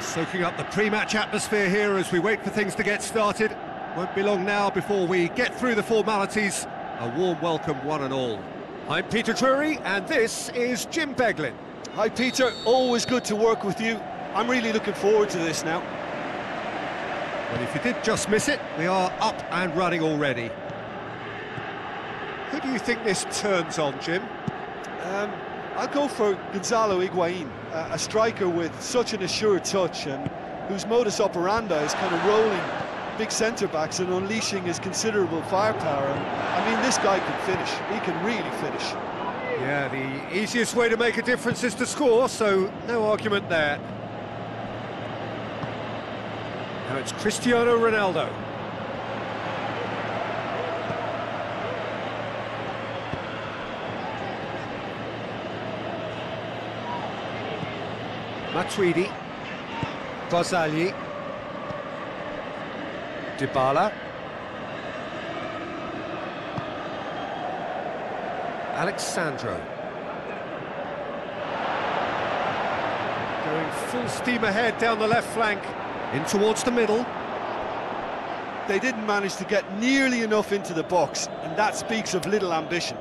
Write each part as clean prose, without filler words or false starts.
Soaking up the pre-match atmosphere here as we wait for things to get started. Won't be long now before we get through the formalities. A warm welcome, one and all. I'm Peter Drury, and this is Jim Beglin. Hi Peter, always good to work with you. I'm really looking forward to this now. Well, if you did just miss it, we are up and running already. Who do you think this turns on, Jim? I'll go for Gonzalo Higuain, a striker with such an assured touch and whose modus operandi is kind of rolling big centre-backs and unleashing his considerable firepower. And, I mean, this guy can finish. He can really finish. Yeah, the easiest way to make a difference is to score, so no argument there. Now it's Cristiano Ronaldo. Matuidi, Barzagli, Dybala, Alexandro. Going full steam ahead down the left flank, in towards the middle. They didn't manage to get nearly enough into the box, and that speaks of little ambition.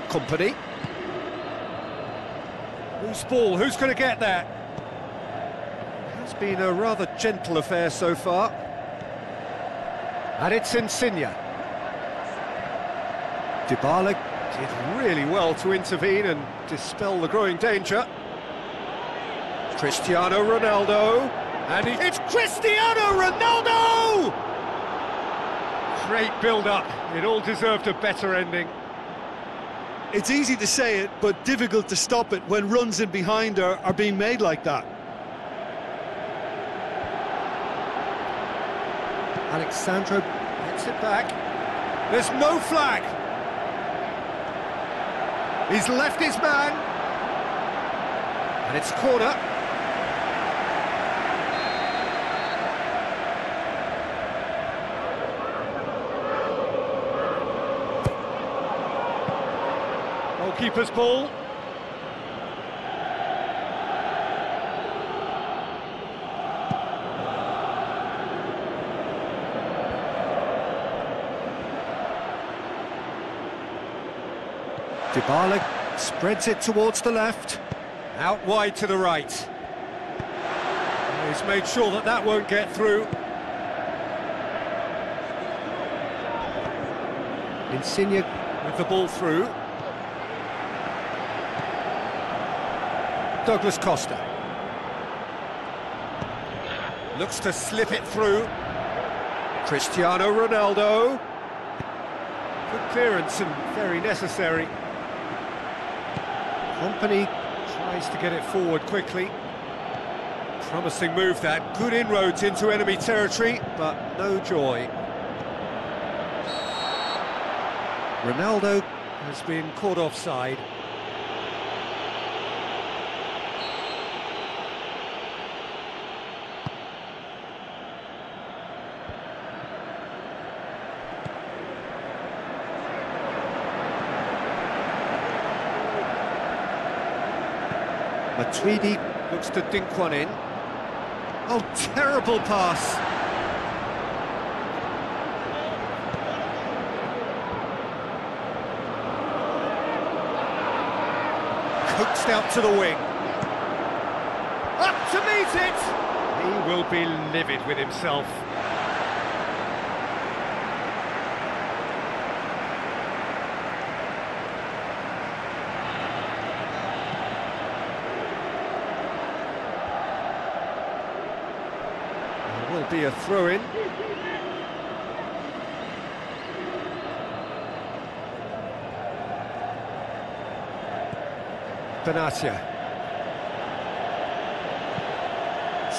Company. Whose ball? Who's going to get that? It's been a rather gentle affair so far. And it's Insigne. Dybala did really well to intervene and dispel the growing danger. Cristiano Ronaldo. And it's Cristiano Ronaldo! Great build-up. It all deserved a better ending. It's easy to say it, but difficult to stop it when runs in behind are being made like that. Alexandro gets it back. There's no flag. He's left his man. And it's corner. Keeper's ball. Dybala spreads it towards the left, out wide to the right. He's made sure that that won't get through. Insigne with the ball through. Douglas Costa looks to slip it through. Cristiano Ronaldo. Good clearance and very necessary. Company tries to get it forward quickly. Promising move that. Good inroads into enemy territory, but no joy. Ronaldo has been caught offside. Matuidi looks to dink one in. Oh, terrible pass. Coaxed out to the wing. Up to meet it! He will be livid with himself. Will be a throw-in. Benatia.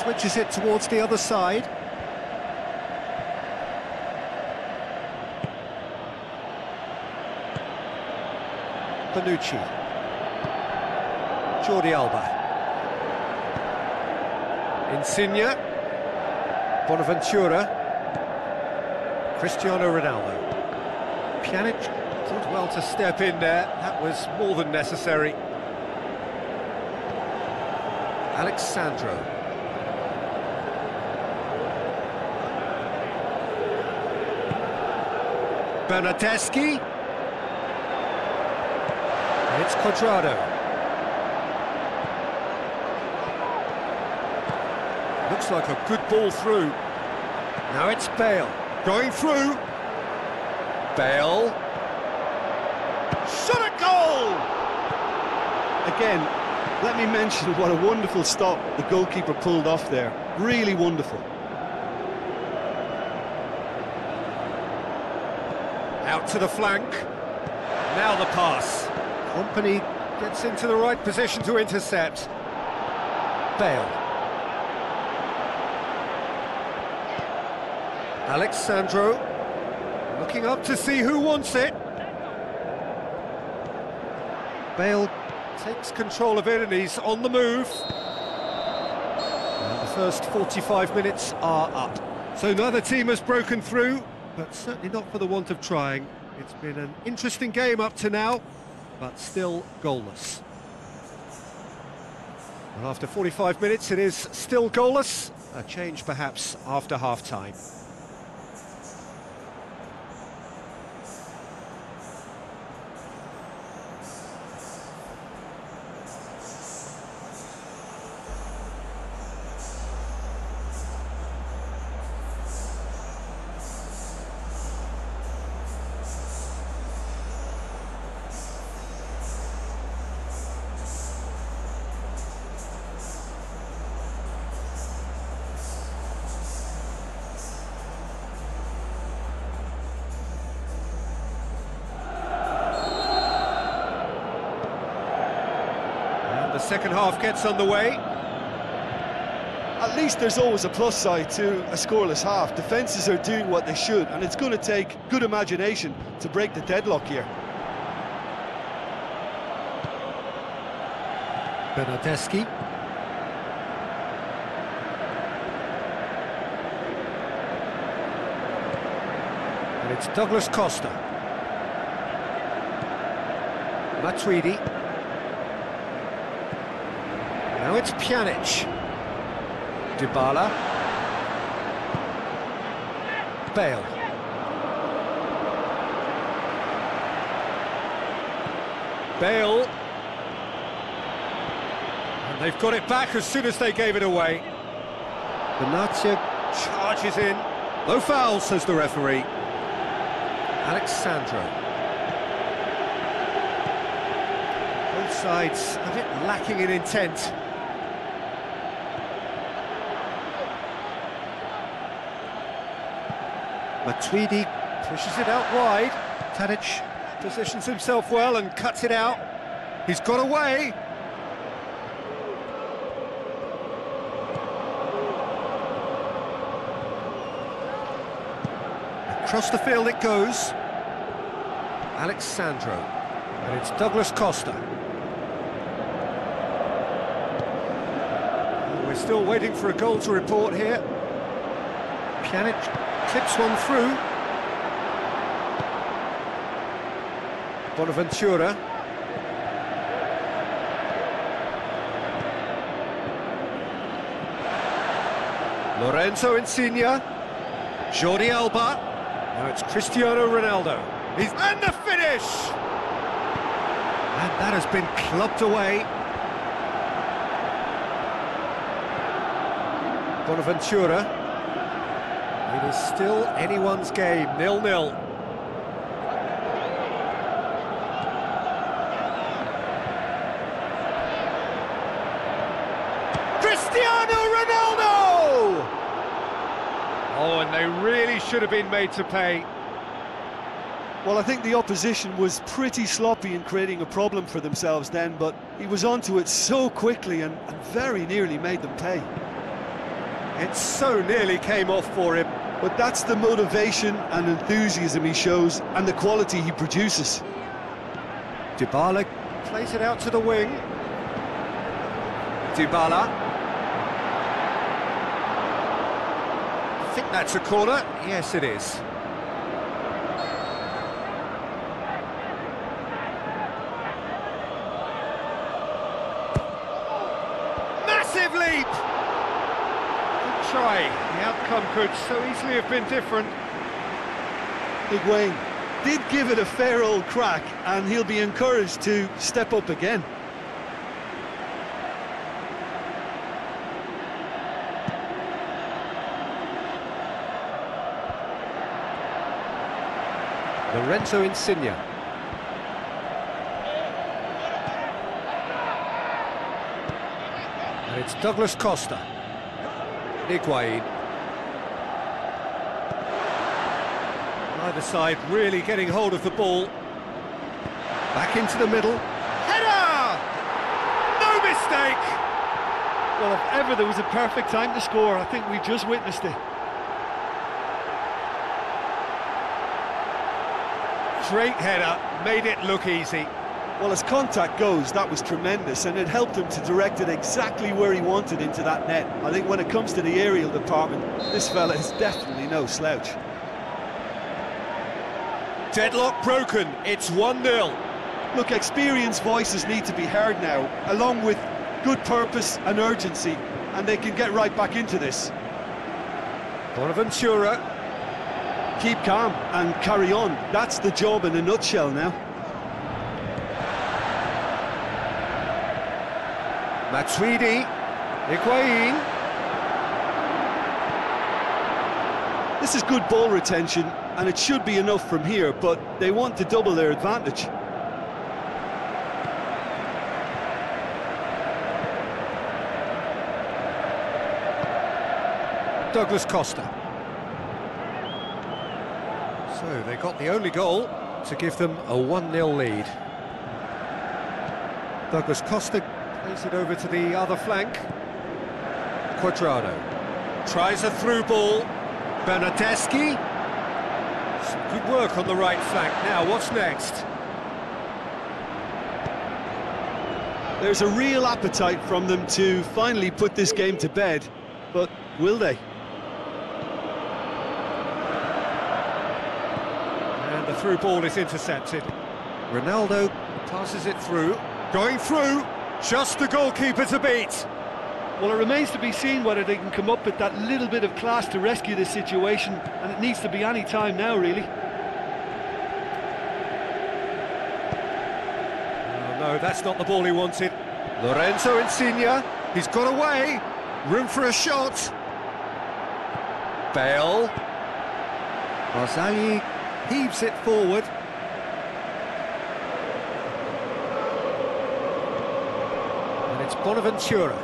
Switches it towards the other side. Bonucci. Jordi Alba. Insigne. Bonaventura. Cristiano Ronaldo. Pjanic did well to step in there. That was more than necessary. Alexandro. Bernardeschi. And it's Cuadrado. Looks like a good ball through. Now it's Bale. Going through. Bale. Shot at goal! Again, let me mention what a wonderful stop the goalkeeper pulled off there. Really wonderful. Out to the flank. Now the pass. Company gets into the right position to intercept. Bale. Alexandro. Looking up to see who wants it. Bale takes control of it and he's on the move. And the first 45 minutes are up. So neither team has broken through, but certainly not for the want of trying. It's been an interesting game up to now, but still goalless. And after 45 minutes it is still goalless. A change perhaps after half-time. The second half gets underway. At least there's always a plus side to a scoreless half. Defences are doing what they should, and it's going to take good imagination to break the deadlock here. Bernardeschi. And it's Douglas Costa. Matuidi. Now it's Pjanic. Dybala. Bale. Bale. And they've got it back as soon as they gave it away. Benatia charges in. No foul, says the referee. Alexandro. Both sides a bit lacking in intent. Matuidi pushes it out wide. Tadic positions himself well and cuts it out. He's got away. Across the field it goes. Alexandro. And it's Douglas Costa. We're still waiting for a goal to report here. Pjanic clips one through. Bonaventura. Lorenzo Insigne. Jordi Alba. Now it's Cristiano Ronaldo. And the finish! And that has been clubbed away. Bonaventura. It is still anyone's game, 0-0. Cristiano Ronaldo! Oh, and they really should have been made to pay. Well, I think the opposition was pretty sloppy in creating a problem for themselves then, but he was onto it so quickly and very nearly made them pay. It so nearly came off for him. But that's the motivation and enthusiasm he shows and the quality he produces. Dybala plays it out to the wing. Dybala. I think that's a corner. Yes, it is. Massive leap! Good try. The outcome could so easily have been different. Higuain did give it a fair old crack, and he'll be encouraged to step up again. Lorenzo Insigne. And it's Douglas Costa. Higuain. Either side really getting hold of the ball. Back into the middle. Header! No mistake! Well, if ever there was a perfect time to score, I think we just witnessed it. Great header, made it look easy. Well, as contact goes, that was tremendous, and it helped him to direct it exactly where he wanted into that net. I think when it comes to the aerial department, this fella is definitely no slouch. Deadlock broken, it's 1-0. Look, experienced voices need to be heard now, along with good purpose and urgency, and they can get right back into this. Bonaventura. Keep calm and carry on. That's the job in a nutshell now. Matuidi. Higuain. This is good ball retention, and it should be enough from here, but they want to double their advantage. Douglas Costa. So they got the only goal to give them a 1-0 lead. Douglas Costa plays it over to the other flank. Cuadrado tries a through ball. Bernardeschi. Some good work on the right flank. Now, what's next? There's a real appetite from them to finally put this game to bed, but will they? The through ball is intercepted. Ronaldo passes it through. Going through, just the goalkeeper to beat. Well, it remains to be seen whether they can come up with that little bit of class to rescue this situation, and it needs to be any time now, really. Oh, no, that's not the ball he wanted. Lorenzo Insigne, he's got away. Room for a shot. Bale. Barzagli heaves it forward. And it's Bonaventura.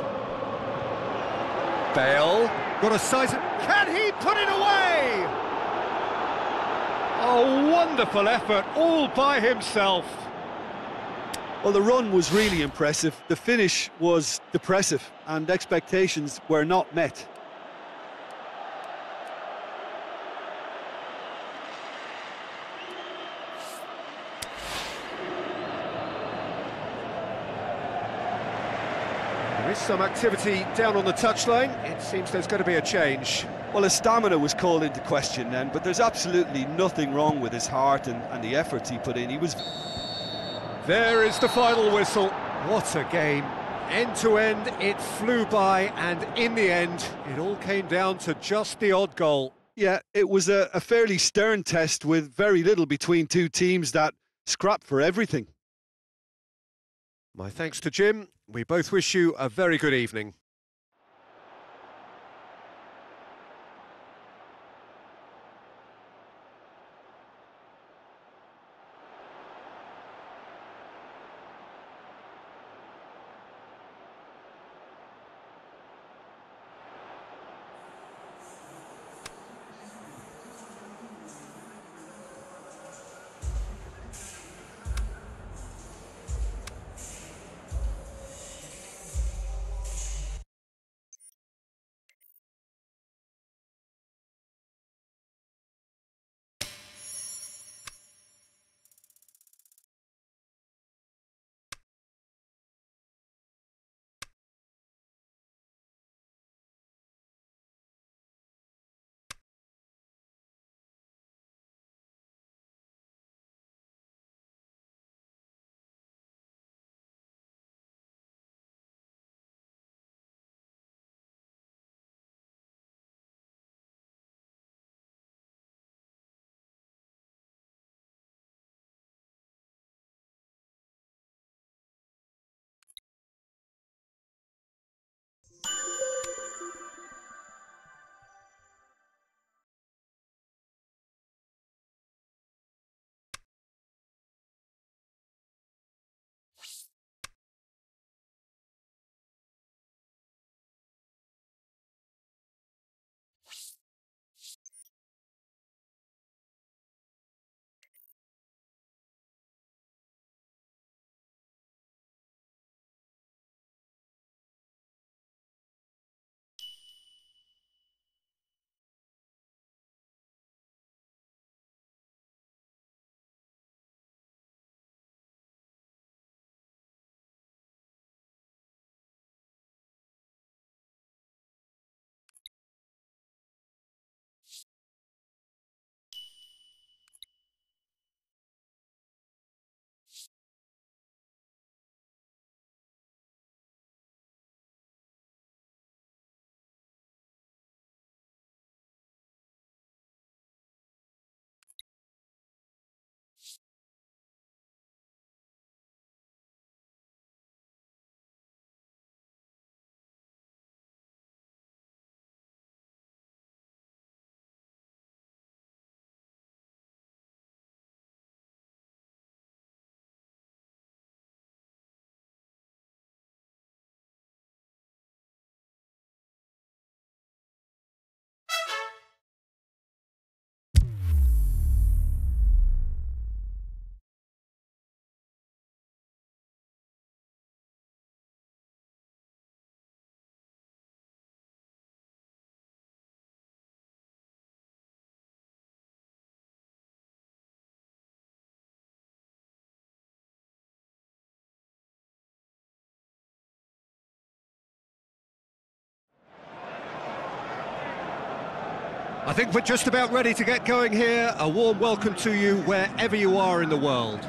Bale, got a size it. Can he put it away? A wonderful effort, all by himself. Well, the run was really impressive. The finish was depressive, and expectations were not met. There is some activity down on the touchline. It seems there's going to be a change. Well, his stamina was called into question then, but there's absolutely nothing wrong with his heart and the efforts he put in. He was... There is the final whistle. What a game. End to end, it flew by, and in the end, it all came down to just the odd goal. Yeah, it was a fairly stern test with very little between two teams that scrapped for everything. My thanks to Jim. We both wish you a very good evening. I think we're just about ready to get going here. A warm welcome to you wherever you are in the world.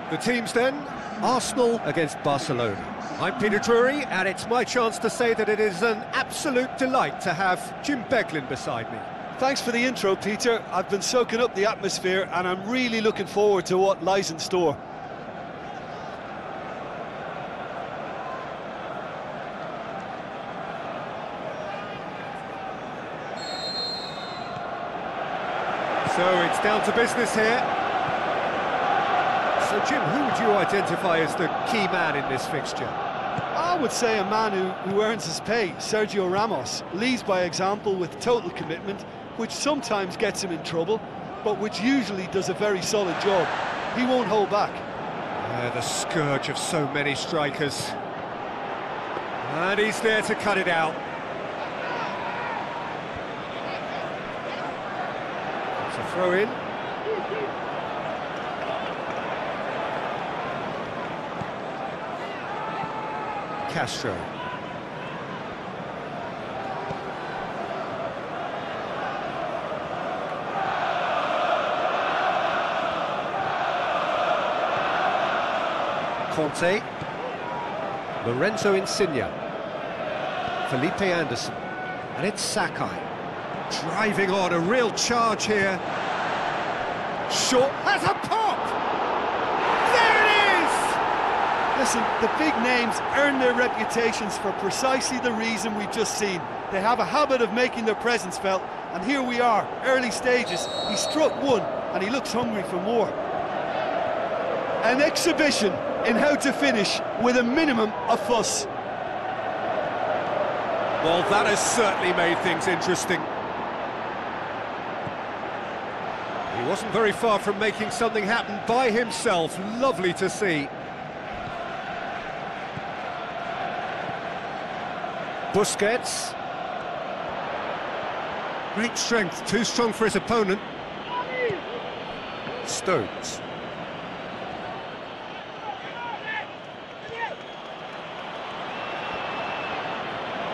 The teams then, Arsenal against Barcelona. I'm Peter Drury, and it's my chance to say that it is an absolute delight to have Jim Beglin beside me. Thanks for the intro, Peter. I've been soaking up the atmosphere, and I'm really looking forward to what lies in store. So it's down to business here. So Jim, who would you identify as the key man in this fixture? I would say a man who earns his pay, Sergio Ramos. Leads by example with total commitment, which sometimes gets him in trouble, but which usually does a very solid job. He won't hold back. The scourge of so many strikers. And he's there to cut it out. It's a throw in. Castro. Conte. Lorenzo Insigne. Felipe Anderson. And it's Sakai. Driving on, a real charge here. Short has a pop! There it is! Listen, the big names earn their reputations for precisely the reason we've just seen. They have a habit of making their presence felt, and here we are, early stages. He struck one, and he looks hungry for more. An exhibition in how to finish with a minimum of fuss. Well, that has certainly made things interesting. He wasn't very far from making something happen by himself. Lovely to see. Busquets. Great strength, too strong for his opponent. Stones.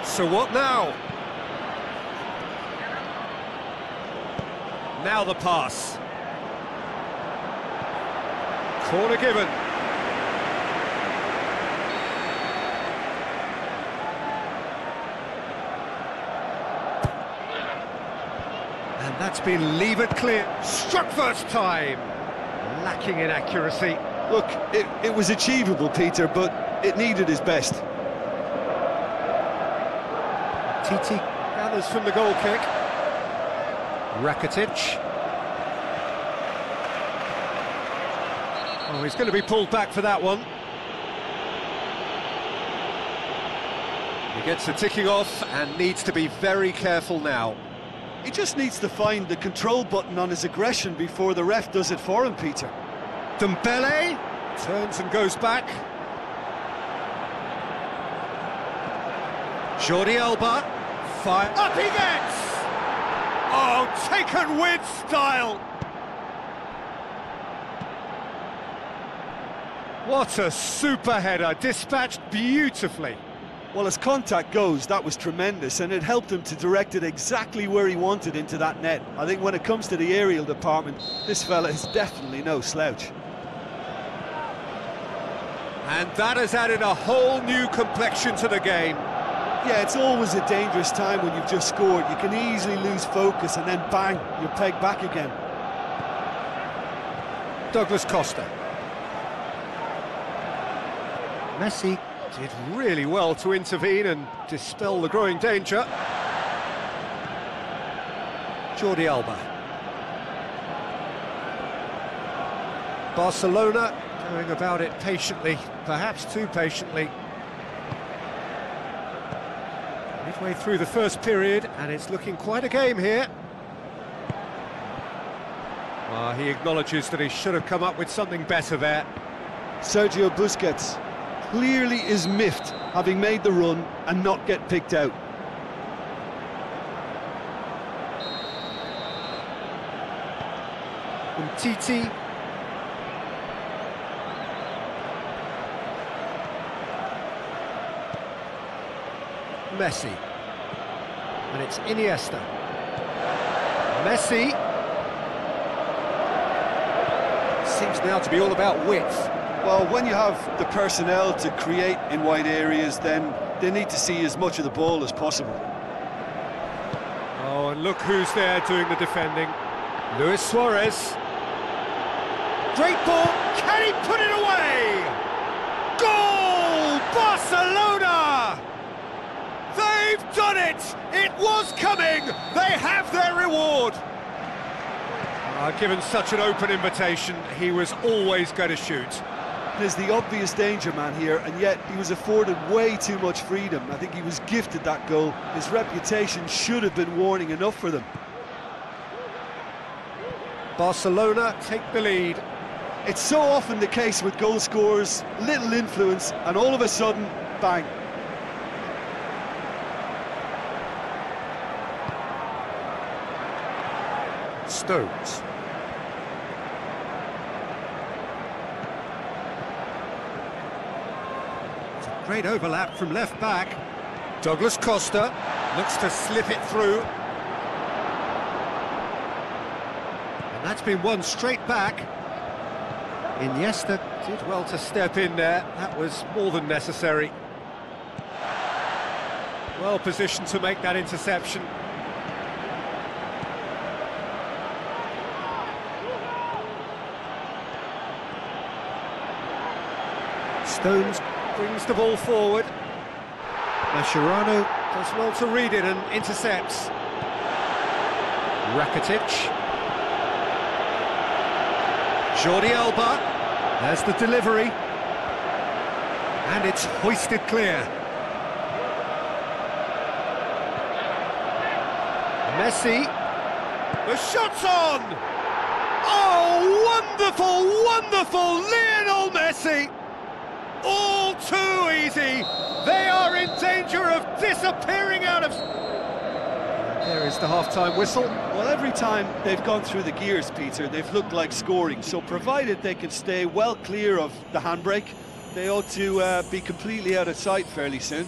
So what now? Now the pass. Corner given. And that's been levered clear. Struck first time. Lacking in accuracy. Look, it was achievable, Peter, but it needed his best. Titi gathers from the goal kick. Rakitic. Oh, he's going to be pulled back for that one. He gets the ticking off and needs to be very careful now. He just needs to find the control button on his aggression before the ref does it for him, Peter. Dembele turns and goes back. Jordi Alba, fire, up he gets! Oh, taken with style! What a super header, dispatched beautifully. Well, as contact goes, that was tremendous, and it helped him to direct it exactly where he wanted into that net. I think when it comes to the aerial department, this fella is definitely no slouch. And that has added a whole new complexion to the game. Yeah, it's always a dangerous time when you've just scored. You can easily lose focus and then bang, you're pegged back again. Douglas Costa. Messi did really well to intervene and dispel the growing danger. Jordi Alba. Barcelona going about it patiently, perhaps too patiently. Midway through the first period, and it's looking quite a game here. He acknowledges that he should have come up with something better there. Sergio Busquets clearly is miffed, having made the run and not get picked out. Titi. Messi. And it's Iniesta. Messi. Seems now to be all about width. Well, when you have the personnel to create in wide areas, then they need to see as much of the ball as possible. Oh, and look who's there doing the defending. Luis Suarez. Great ball, can he put it away? Goal! Barcelona! They've done it! It was coming! They have their reward! Given such an open invitation, he was always going to shoot. There's the obvious danger man here, and yet he was afforded way too much freedom. I think he was gifted that goal. His reputation should have been warning enough for them. Barcelona take the lead. It's so often the case with goal scorers, little influence, and all of a sudden, bang. Stones. It's a great overlap from left back. Douglas Costa looks to slip it through. And that's been won straight back. Iniesta did well to step in there. That was more than necessary. Well positioned to make that interception. Stones brings the ball forward. Mascherano does well to read it and intercepts. Rakitic. Jordi Alba. There's the delivery. And it's hoisted clear. Messi. The shot's on! Oh, wonderful, wonderful Lionel Messi! All too easy. They are in danger of disappearing out of... There is the half-time whistle. Well, every time they've gone through the gears, Peter, they've looked like scoring. So provided they can stay well clear of the handbrake, they ought to be completely out of sight fairly soon.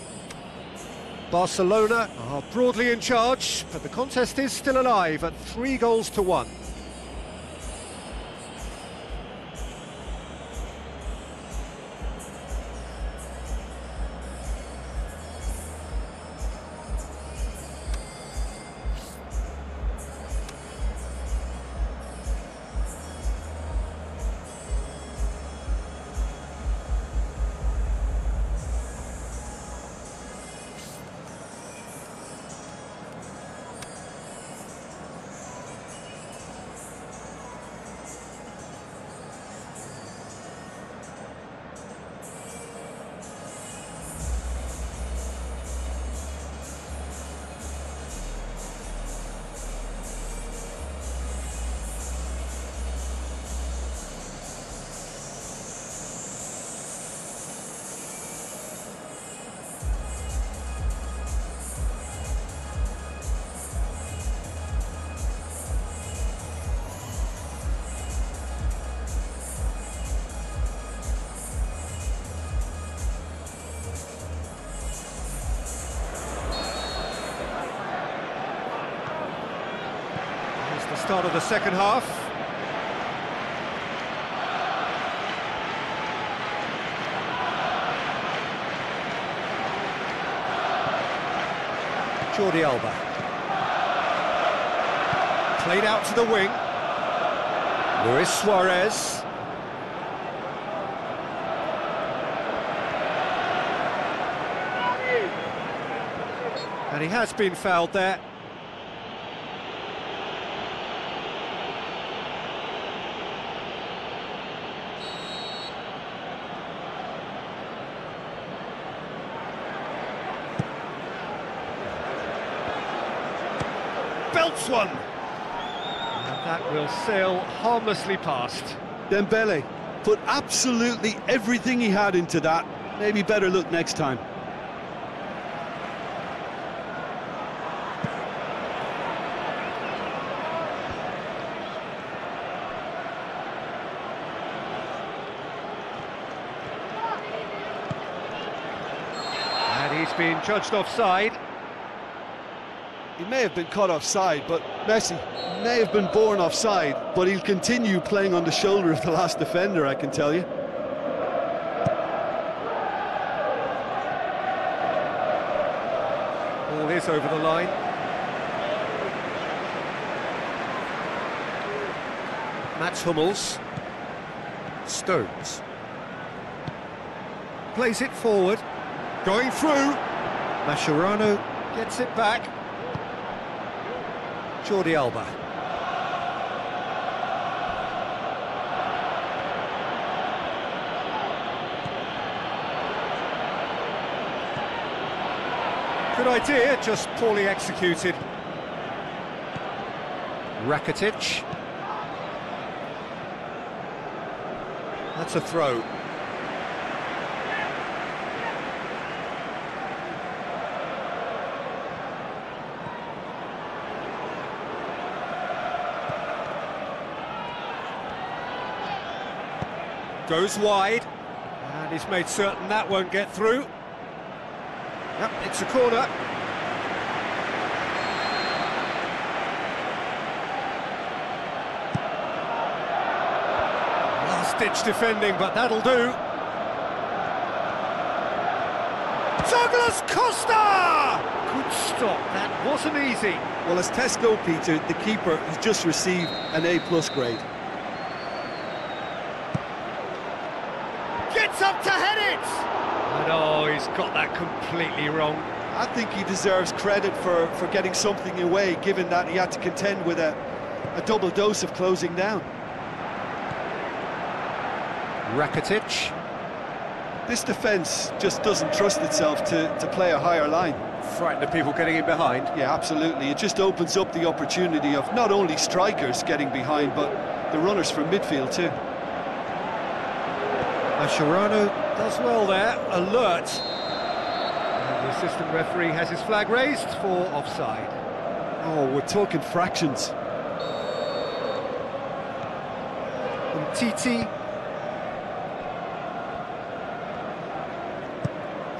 Barcelona are broadly in charge, but the contest is still alive at 3-1. Start of the second half. Jordi Alba. Played out to the wing. Luis Suarez. And he has been fouled there. Belts one. And that will sail harmlessly past. Dembele put absolutely everything he had into that. Maybe better look next time. And he's been judged offside. He may have been caught offside, but Messi may have been born offside, but he'll continue playing on the shoulder of the last defender, I can tell you. Ball is over the line. Mats Hummels. Stones. Plays it forward. Going through. Mascherano gets it back. Jordi Alba. Good idea, just poorly executed. Rakitic. That's a throw. Goes wide, and he's made certain that won't get through. Yep, it's a corner. Last-ditch defending, but that'll do. Douglas Costa! Good stop, that wasn't easy. Well, as tests go, Peter, the keeper has just received an A+ grade. Gets up to head it! And oh, he's got that completely wrong. I think he deserves credit for getting something away, given that he had to contend with a double dose of closing down. Rakitic. This defence just doesn't trust itself to play a higher line. Frightened of people getting in behind. Yeah, absolutely. It just opens up the opportunity of not only strikers getting behind, but the runners from midfield too. Mascherano does well there, alert. And the assistant referee has his flag raised for offside. Oh, we're talking fractions. Titi.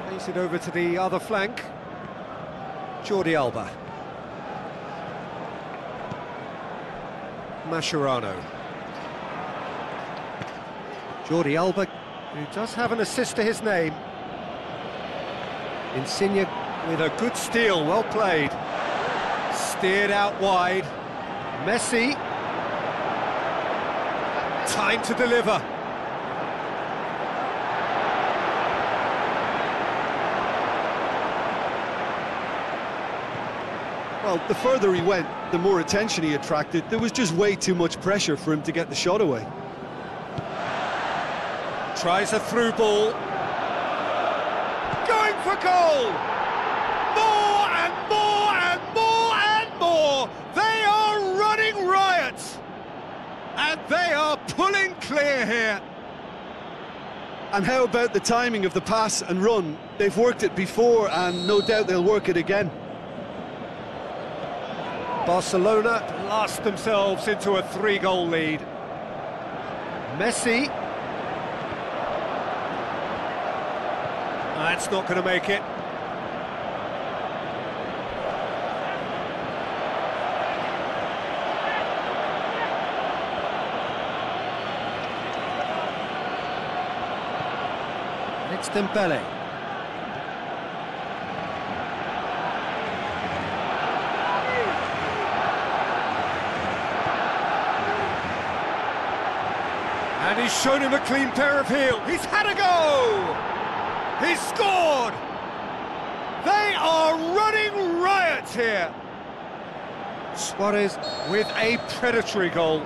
Plays it over to the other flank. Jordi Alba. Mascherano. Jordi Alba, who does have an assist to his name. Insigne with a good steal, well played. Steered out wide. Messi. Time to deliver. Well, the further he went, the more attention he attracted. There was just way too much pressure for him to get the shot away. Tries a through ball. Going for goal! More and more and more and more! They are running riot! And they are pulling clear here. And how about the timing of the pass and run? They've worked it before, and no doubt they'll work it again. Barcelona blast themselves into a 3-goal lead. Messi. That's not going to make it. It's Dembele. And he's shown him a clean pair of heels. He's had a go! He's scored! They are running riot here. Suarez with a predatory goal.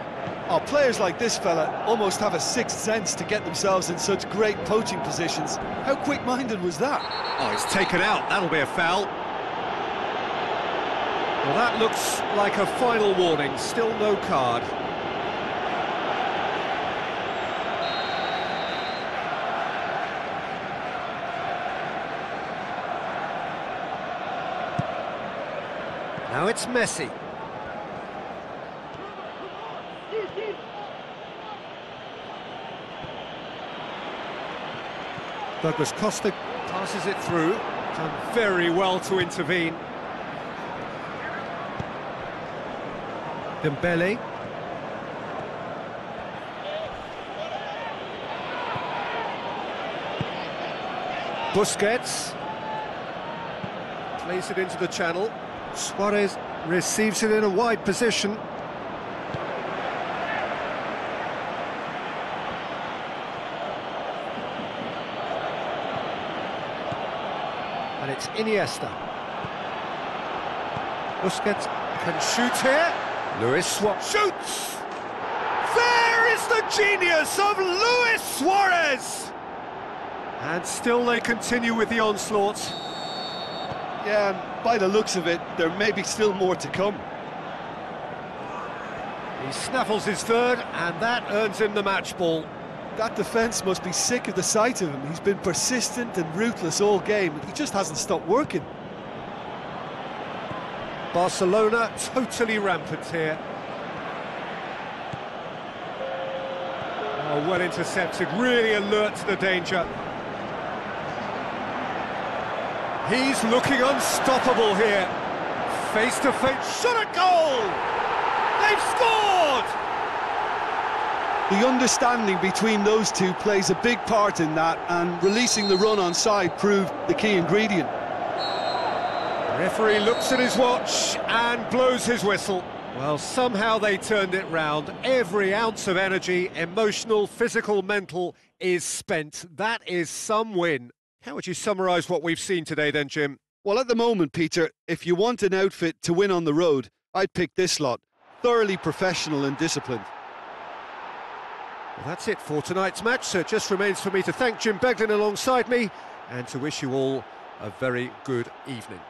Oh, players like this fella almost have a sixth sense to get themselves in such great poaching positions. How quick-minded was that? Oh, it's taken out. That'll be a foul. Well, that looks like a final warning. Still no card. Now it's Messi. Douglas Costa passes it through. Done very well to intervene. Dembele. Busquets. Plays it into the channel. Suarez receives it in a wide position. And it's Iniesta. Busquets can shoot here. Luis Suarez shoots! There is the genius of Luis Suarez! And still they continue with the onslaught. Yeah, and by the looks of it, there may be still more to come. He snaffles his third, and that earns him the match ball. That defence must be sick of the sight of him. He's been persistent and ruthless all game. He just hasn't stopped working. Barcelona totally rampant here. Oh, well intercepted, really alert to the danger. He's looking unstoppable here. Face to face, shot at goal! They've scored! The understanding between those two plays a big part in that, and releasing the run on side proved the key ingredient. The referee looks at his watch and blows his whistle. Well, somehow they turned it round. Every ounce of energy, emotional, physical, mental, is spent. That is some win. How would you summarise what we've seen today then, Jim? Well, at the moment, Peter, if you want an outfit to win on the road, I'd pick this lot. Thoroughly professional and disciplined. Well, that's it for tonight's match, so it just remains for me to thank Jim Beglin alongside me and to wish you all a very good evening.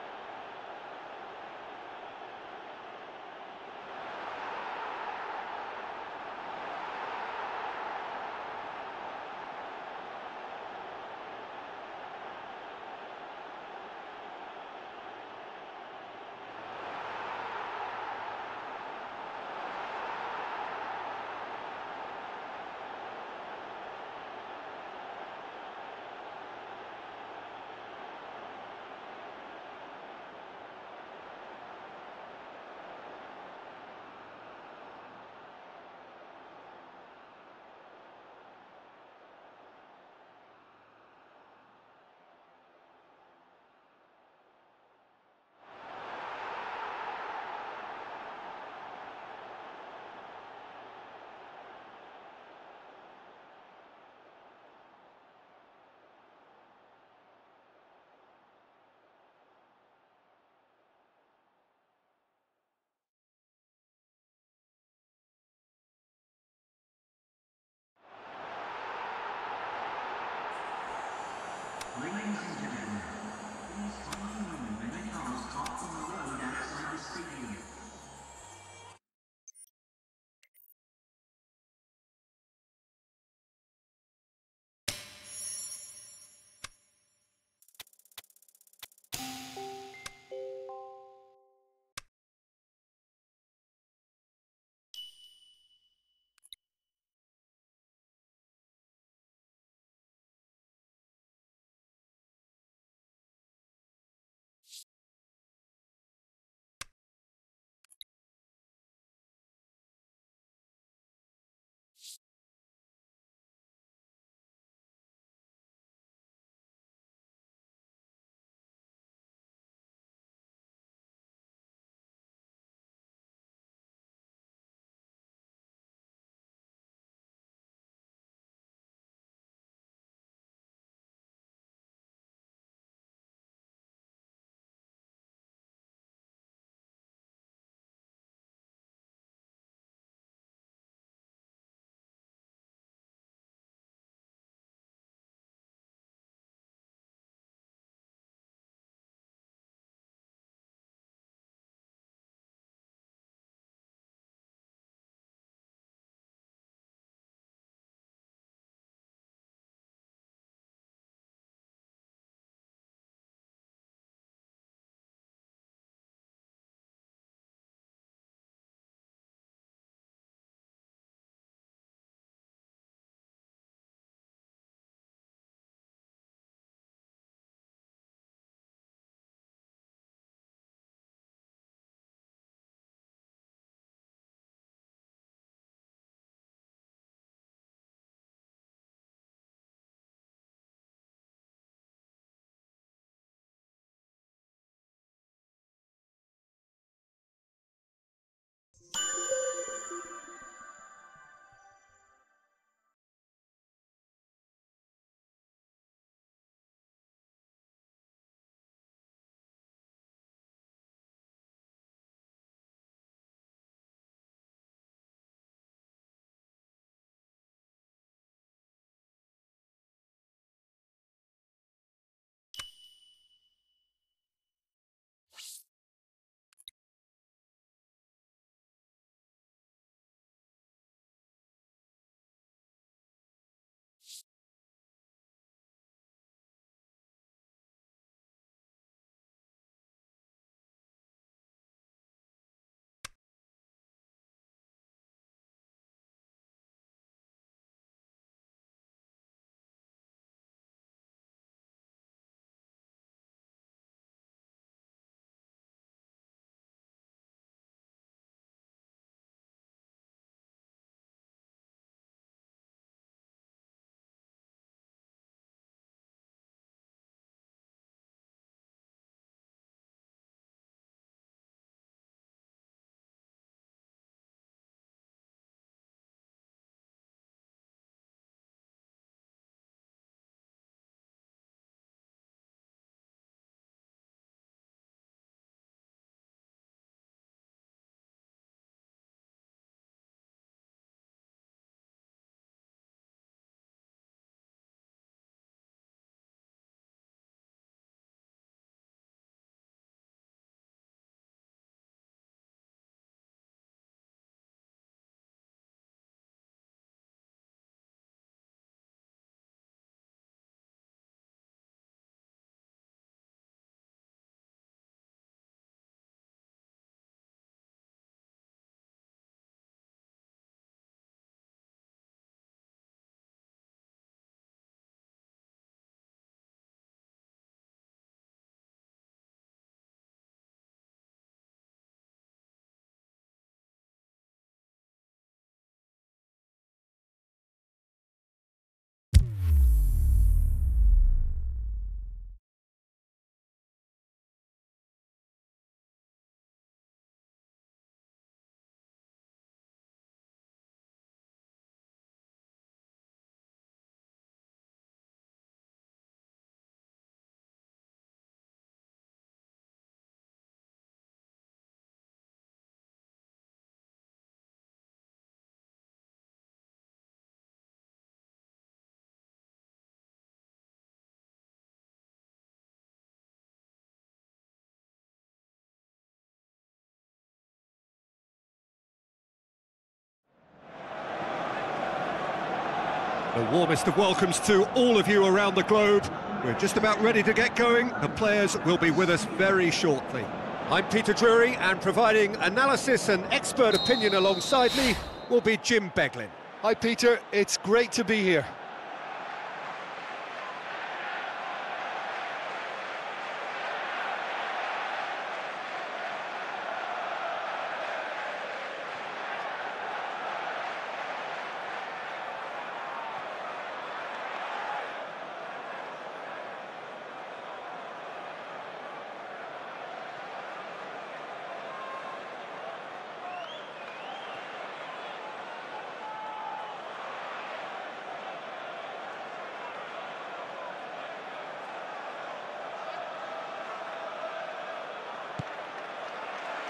The warmest of welcomes to all of you around the globe. We're just about ready to get going. The players will be with us very shortly. I'm Peter Drury, and providing analysis and expert opinion alongside me will be Jim Beglin. Hi Peter, it's great to be here.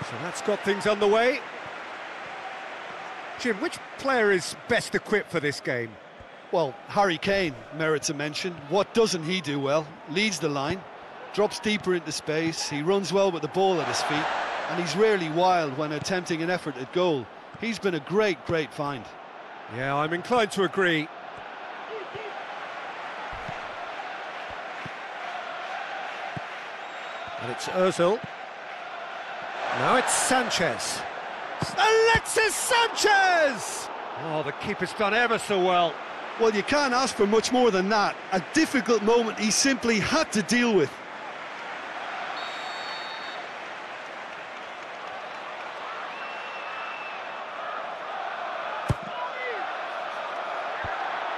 So that's got things underway. Jim, which player is best equipped for this game? Well, Harry Kane merits a mention. What doesn't he do well? Leads the line, drops deeper into space, he runs well with the ball at his feet, and he's rarely wild when attempting an effort at goal. He's been a great find. Yeah, I'm inclined to agree. And it's Ozil. Now it's Sanchez. Alexis Sanchez! Oh, the keeper's done ever so well. Well, you can't ask for much more than that. A difficult moment he simply had to deal with.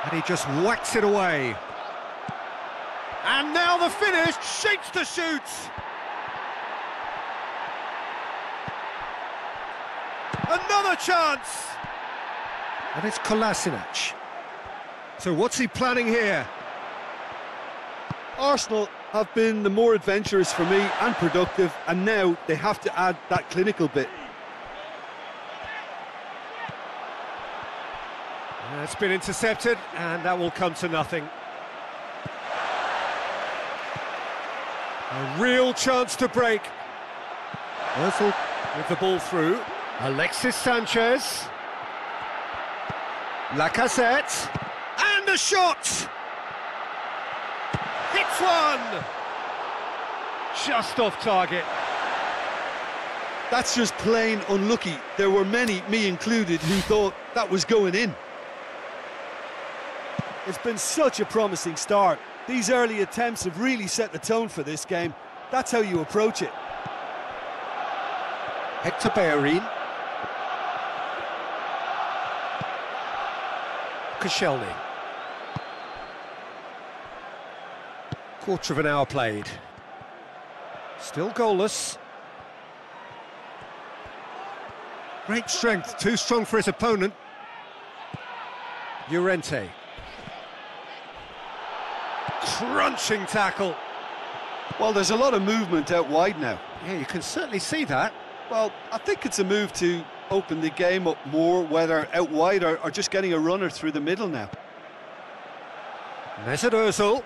And he just whacks it away. And now the finish, shapes to shoot. Another chance! And it's Kolasinac. So what's he planning here? Arsenal have been the more adventurous for me and productive, and now they have to add that clinical bit. It's been intercepted, and that will come to nothing. A real chance to break. Ozil with the ball through. Alexis Sanchez. Lacazette. And a shot! Hits one! Just off target. That's just plain unlucky. There were many, me included, who thought that was going in. It's been such a promising start. These early attempts have really set the tone for this game. That's how you approach it. Hector Bellerin. Koscielny. Quarter of an hour played. Still goalless. Great strength, too strong for his opponent. Llorente. Crunching tackle. Well, there's a lot of movement out wide now. Yeah, you can certainly see that. Well, I think it's a move to open the game up more, whether out wide or just getting a runner through the middle now. Mesut Ozil.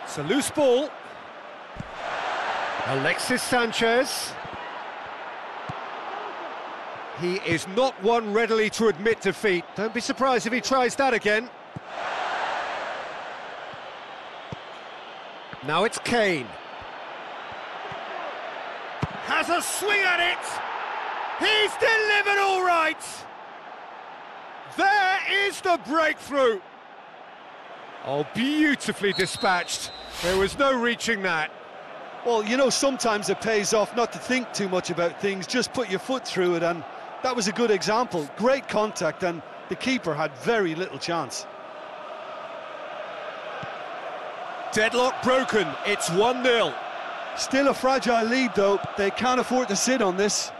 It's a loose ball. Alexis Sanchez. He is not one readily to admit defeat. Don't be surprised if he tries that again. Now it's Kane. Has a swing at it. He's delivered all right. There is the breakthrough. Oh, beautifully dispatched. There was no reaching that. Well, you know, sometimes it pays off not to think too much about things, just put your foot through it, and that was a good example. Great contact, and the keeper had very little chance. Deadlock broken, it's 1-0. Still a fragile lead, though. They can't afford to sit on this.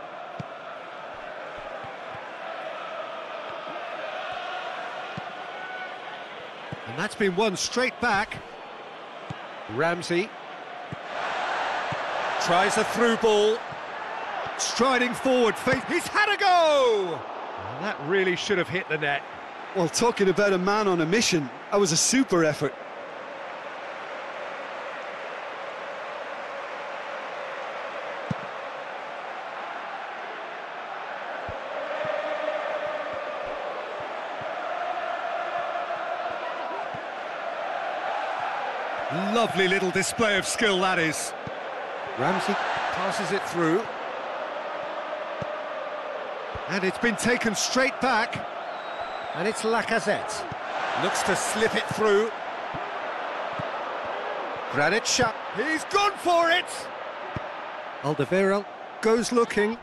And that's been won straight back. Ramsey tries a through ball. Striding forward, he's had a go! Well, that really should have hit the net. Well, talking about a man on a mission, that was a super effort. Lovely little display of skill, that is. Ramsey passes it through. And it's been taken straight back. And it's Lacazette. Looks to slip it through. Granit Xhaka. He's gone for it! Alderweireld goes looking.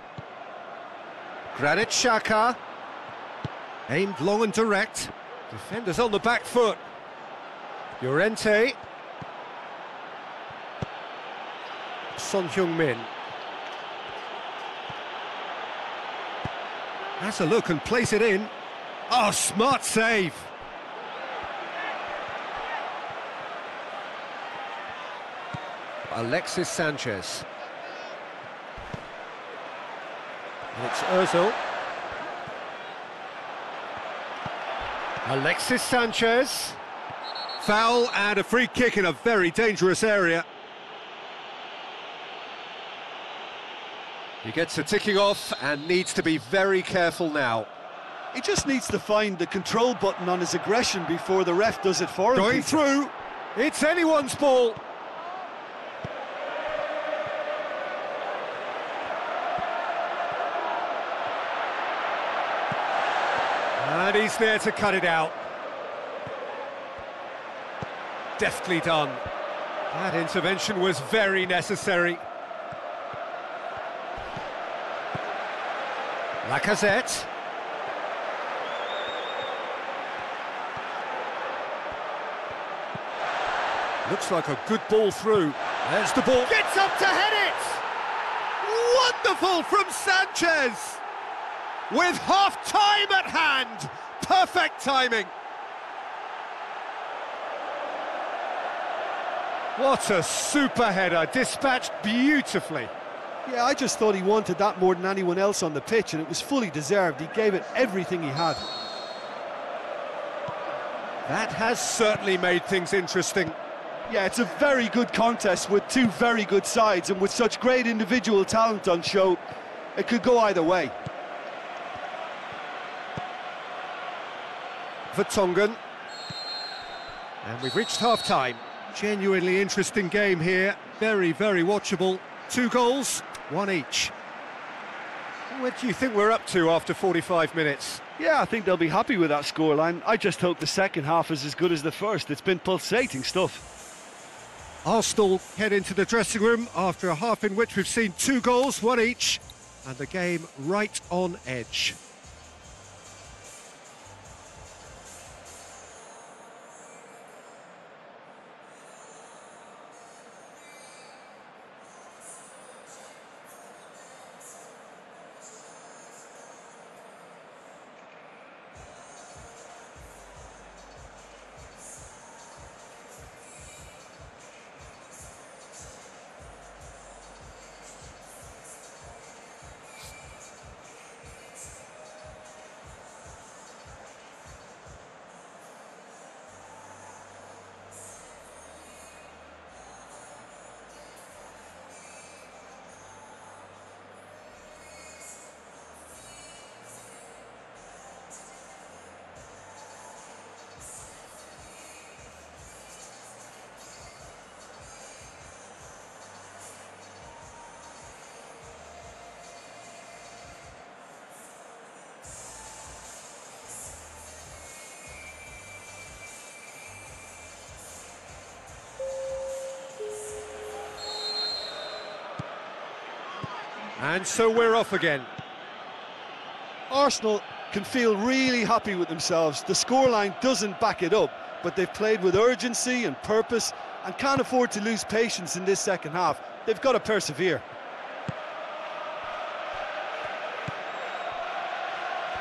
Granit Xhaka. Aimed long and direct. Defenders on the back foot. Llorente. Son Heung-min. Has a look and place it in. Oh, smart save. Alexis Sanchez. And it's Ozil. Alexis Sanchez. Foul and a free kick in a very dangerous area. He gets a ticking off and needs to be very careful now. He just needs to find the control button on his aggression before the ref does it for him. Going through. It's anyone's ball. And he's there to cut it out. Deftly done. That intervention was very necessary. Lacazette. Looks like a good ball through. There's the ball. Gets up to head it! Wonderful from Sanchez! With half-time at hand! Perfect timing! What a super header, dispatched beautifully. Yeah, I just thought he wanted that more than anyone else on the pitch, and it was fully deserved. He gave it everything he had. That has certainly made things interesting. Yeah, it's a very good contest with two very good sides, and with such great individual talent on show, it could go either way. Vertonghen. And we've reached half-time. Genuinely interesting game here. Very, very watchable. 2 goals, 1 each. What do you think we're up to after 45 minutes? Yeah, I think they'll be happy with that scoreline. I just hope the second half is as good as the first. It's been pulsating stuff. Arsenal head into the dressing room after a half in which we've seen 2 goals, 1 each, and the game right on edge. And so we're off again. Arsenal can feel really happy with themselves. The scoreline doesn't back it up, but they've played with urgency and purpose and can't afford to lose patience in this second half. They've got to persevere.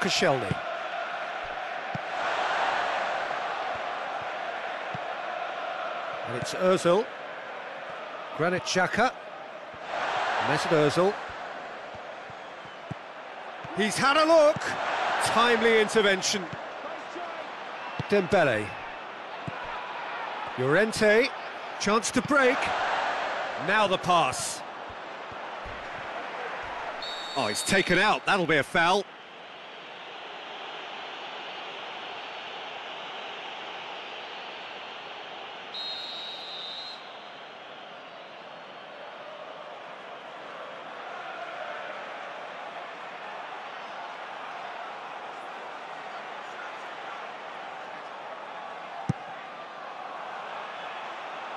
Koscielny. And it's Ozil. Granit Xhaka. Mesut Ozil. He's had a look. Timely intervention. Dembele. Llorente. Chance to break. Now the pass. Oh, he's taken out. That'll be a foul.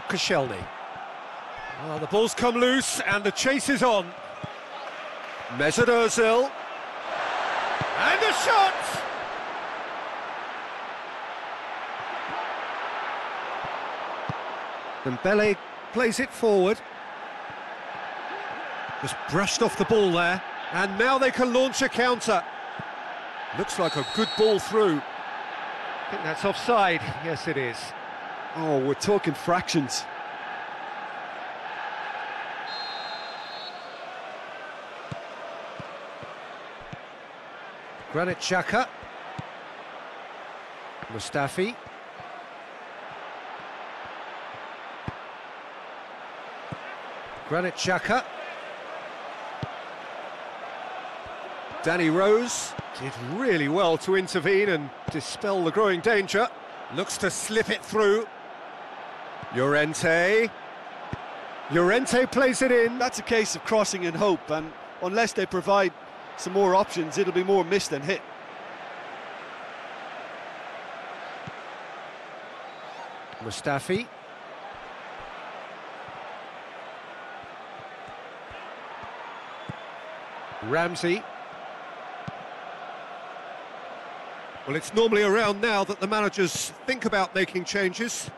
Koscielny. Well, the ball's come loose and the chase is on. Mesut Ozil. And a shot! Dembele plays it forward. Just brushed off the ball there. And now they can launch a counter. Looks like a good ball through. I think that's offside. Yes, it is. Oh, we're talking fractions. Granit Xhaka. Mustafi. Granit Xhaka. Danny Rose did really well to intervene and dispel the growing danger. Looks to slip it through. Llorente. Llorente plays it in. That's a case of crossing in hope, and unless they provide some more options, it'll be more miss than hit. Mustafi. Ramsey. Well, it's normally around now that the managers think about making changes.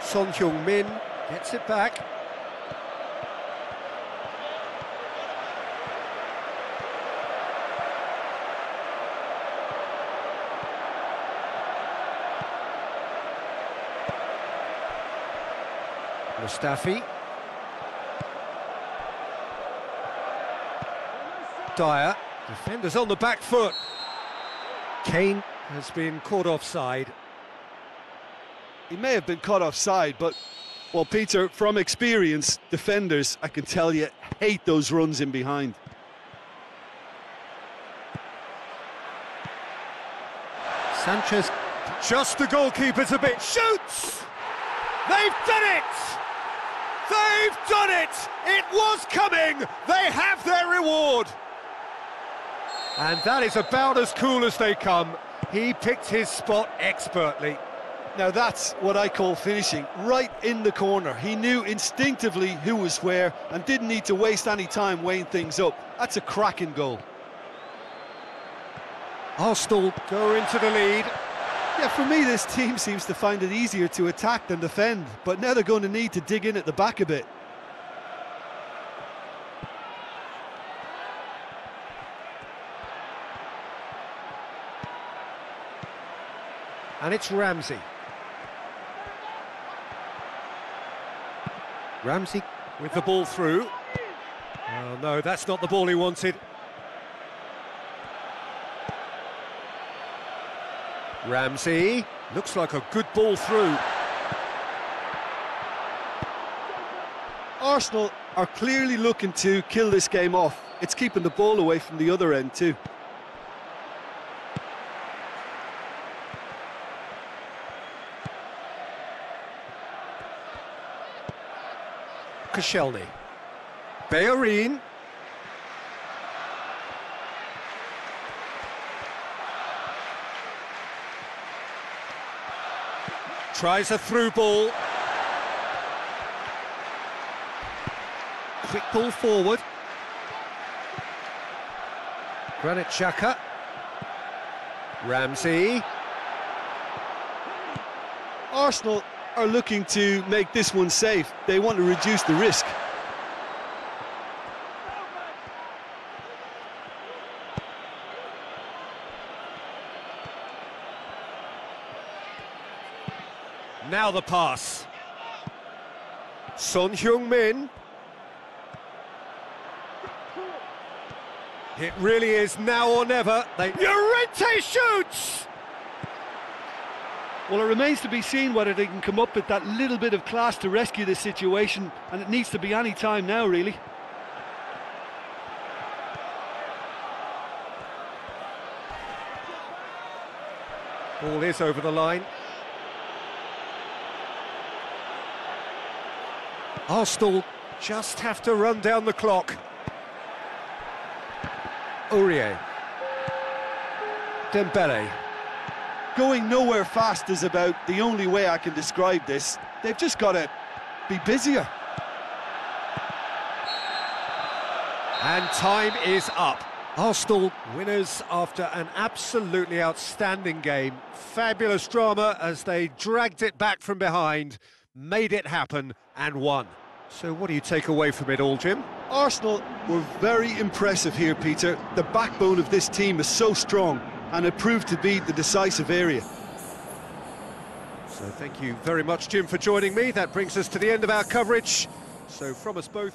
Son Heung-min gets it back. Mustafi. Dyer. Defenders on the back foot. Kane has been caught offside. He may have been caught offside, but, well, Peter, from experience, defenders, I can tell you, hate those runs in behind. Sanchez, just the goalkeeper's a bit, shoots! They've done it! They've done it! It was coming! They have their reward! And that is about as cool as they come. He picked his spot expertly. Now that's what I call finishing, right in the corner. He knew instinctively who was where and didn't need to waste any time weighing things up. That's a cracking goal. Arsenal go into the lead. Yeah, for me, this team seems to find it easier to attack than defend, but now they're going to need to dig in at the back a bit. And it's Ramsey. Ramsey with the ball through. Oh no, that's not the ball he wanted. Ramsey, looks like a good ball through. Arsenal are clearly looking to kill this game off. It's keeping the ball away from the other end too. Koscielny. Bellerin. Tries a through ball. Quick ball forward. Granit Xhaka. Ramsey. Arsenal are looking to make this one safe. They want to reduce the risk. Now the pass. Son Heung-min. It really is now or never. Llorente shoots! Well, it remains to be seen whether they can come up with that little bit of class to rescue this situation, and it needs to be any time now, really. Ball is over the line. Arsenal just have to run down the clock. Aurier. Dembele. Going nowhere fast is about the only way I can describe this. They've just got to be busier. And time is up. Arsenal winners after an absolutely outstanding game. Fabulous drama as they dragged it back from behind, made it happen and won. So what do you take away from it all, Jim? Arsenal were very impressive here, Peter. The backbone of this team is so strong, and it proved to be the decisive area. So thank you very much, Jim, for joining me. That brings us to the end of our coverage. So from us both...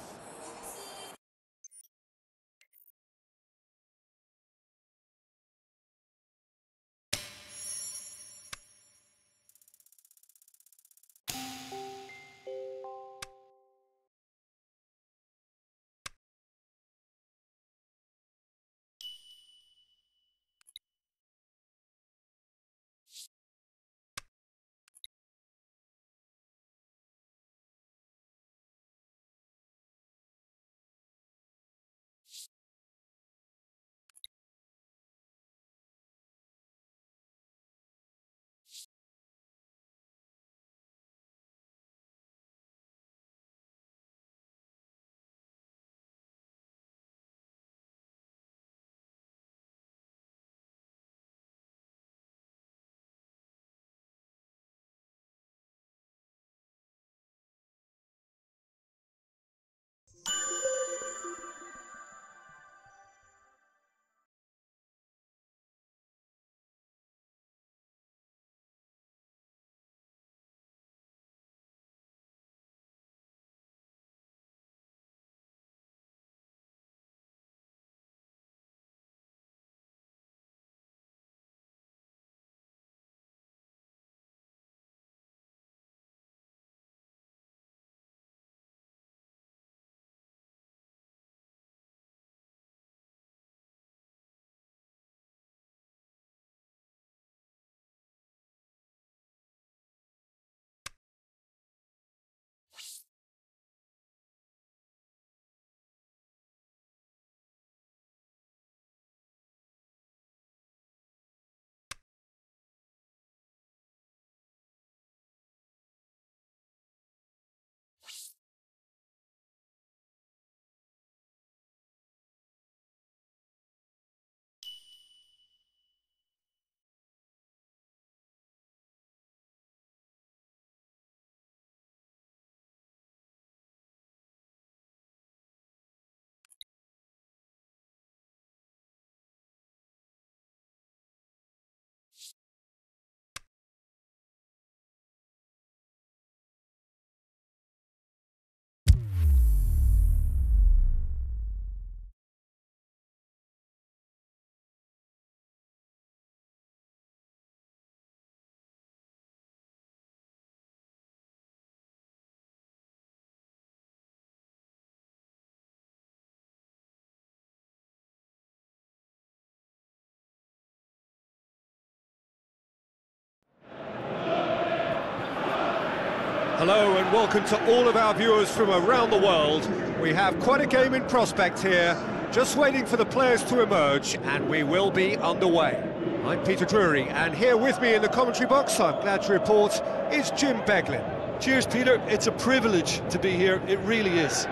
Hello and welcome to all of our viewers from around the world. We have quite a game in prospect here, just waiting for the players to emerge, and we will be underway. I'm Peter Drury, and here with me in the commentary box, I'm glad to report, is Jim Beglin. Cheers, Peter. It's a privilege to be here. It really is.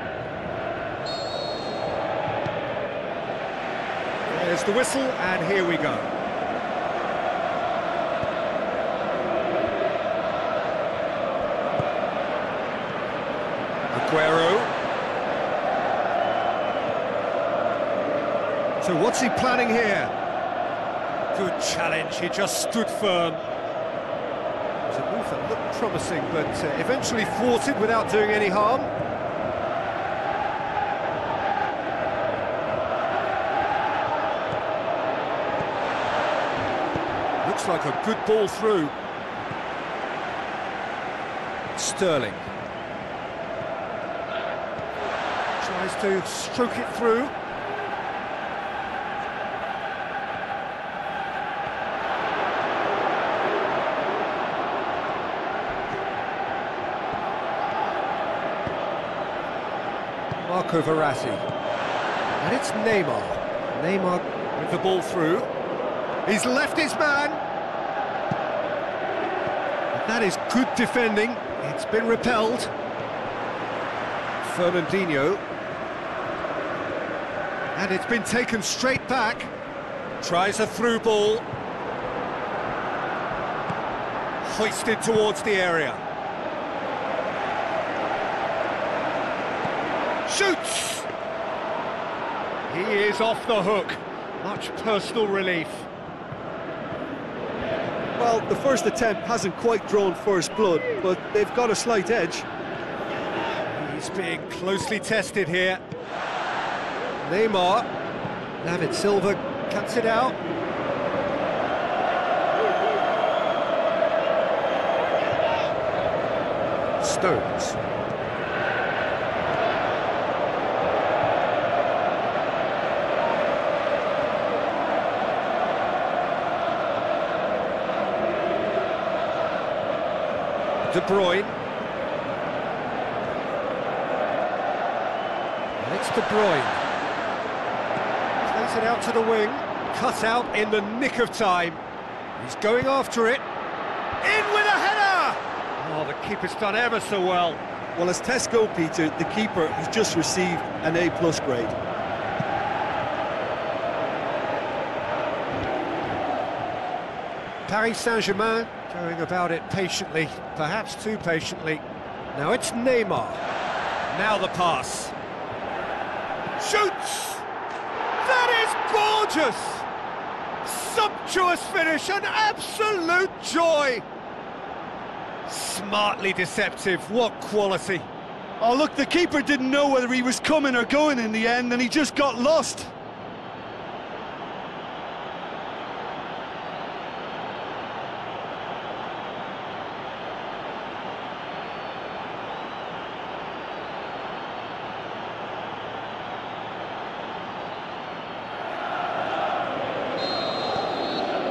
There's the whistle, and here we go. Aguero. So what's he planning here? Good challenge, he just stood firm. It was a move that looked promising, but eventually thwarted without doing any harm. Looks like a good ball through. Sterling. Tries to stroke it through. Marco Verratti. And it's Neymar. Neymar with the ball through. He's left his man. That is good defending. It's been repelled. Fernandinho. And it's been taken straight back. Tries a through ball. Hoisted towards the area. Shoots! He is off the hook. Much personal relief. Well, the first attempt hasn't quite drawn first blood, but they've got a slight edge. He's being closely tested here. Neymar. David Silva cuts it out. Stones. De Bruyne. And it's De Bruyne. Plays it out to the wing. Cut out in the nick of time. He's going after it. In with a header! Oh, the keeper's done ever so well. Well, as tests go, Peter, the keeper has just received an A+ grade. Paris Saint-Germain going about it patiently, perhaps too patiently. Now it's Neymar. Now the pass. Shoots! That is gorgeous! Sumptuous finish, an absolute joy! Smartly deceptive, what quality. Oh, look, the keeper didn't know whether he was coming or going in the end, and he just got lost.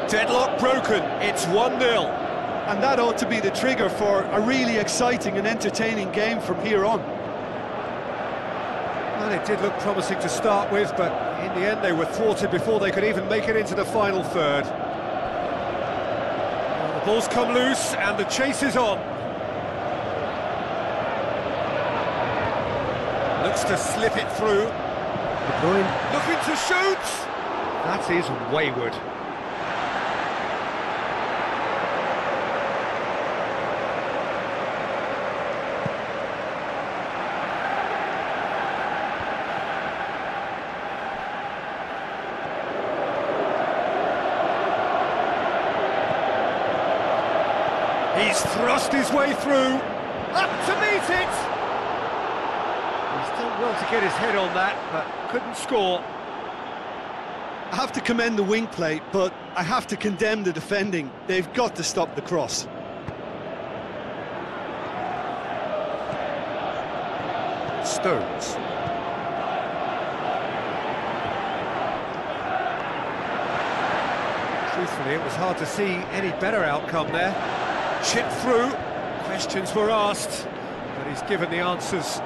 Deadlock broken, it's 1-0. And that ought to be the trigger for a really exciting and entertaining game from here on. Well, it did look promising to start with, but in the end they were thwarted before they could even make it into the final third. Well, the ball's come loose and the chase is on. Looks to slip it through. De Bruyne looking to shoot. That is wayward. He's thrust his way through, up to meet it! He's done well to get his head on that, but couldn't score. I have to commend the wing play, but I have to condemn the defending. They've got to stop the cross. Stones. Truthfully, it was hard to see any better outcome there. Chip through, questions were asked, but he's given the answers.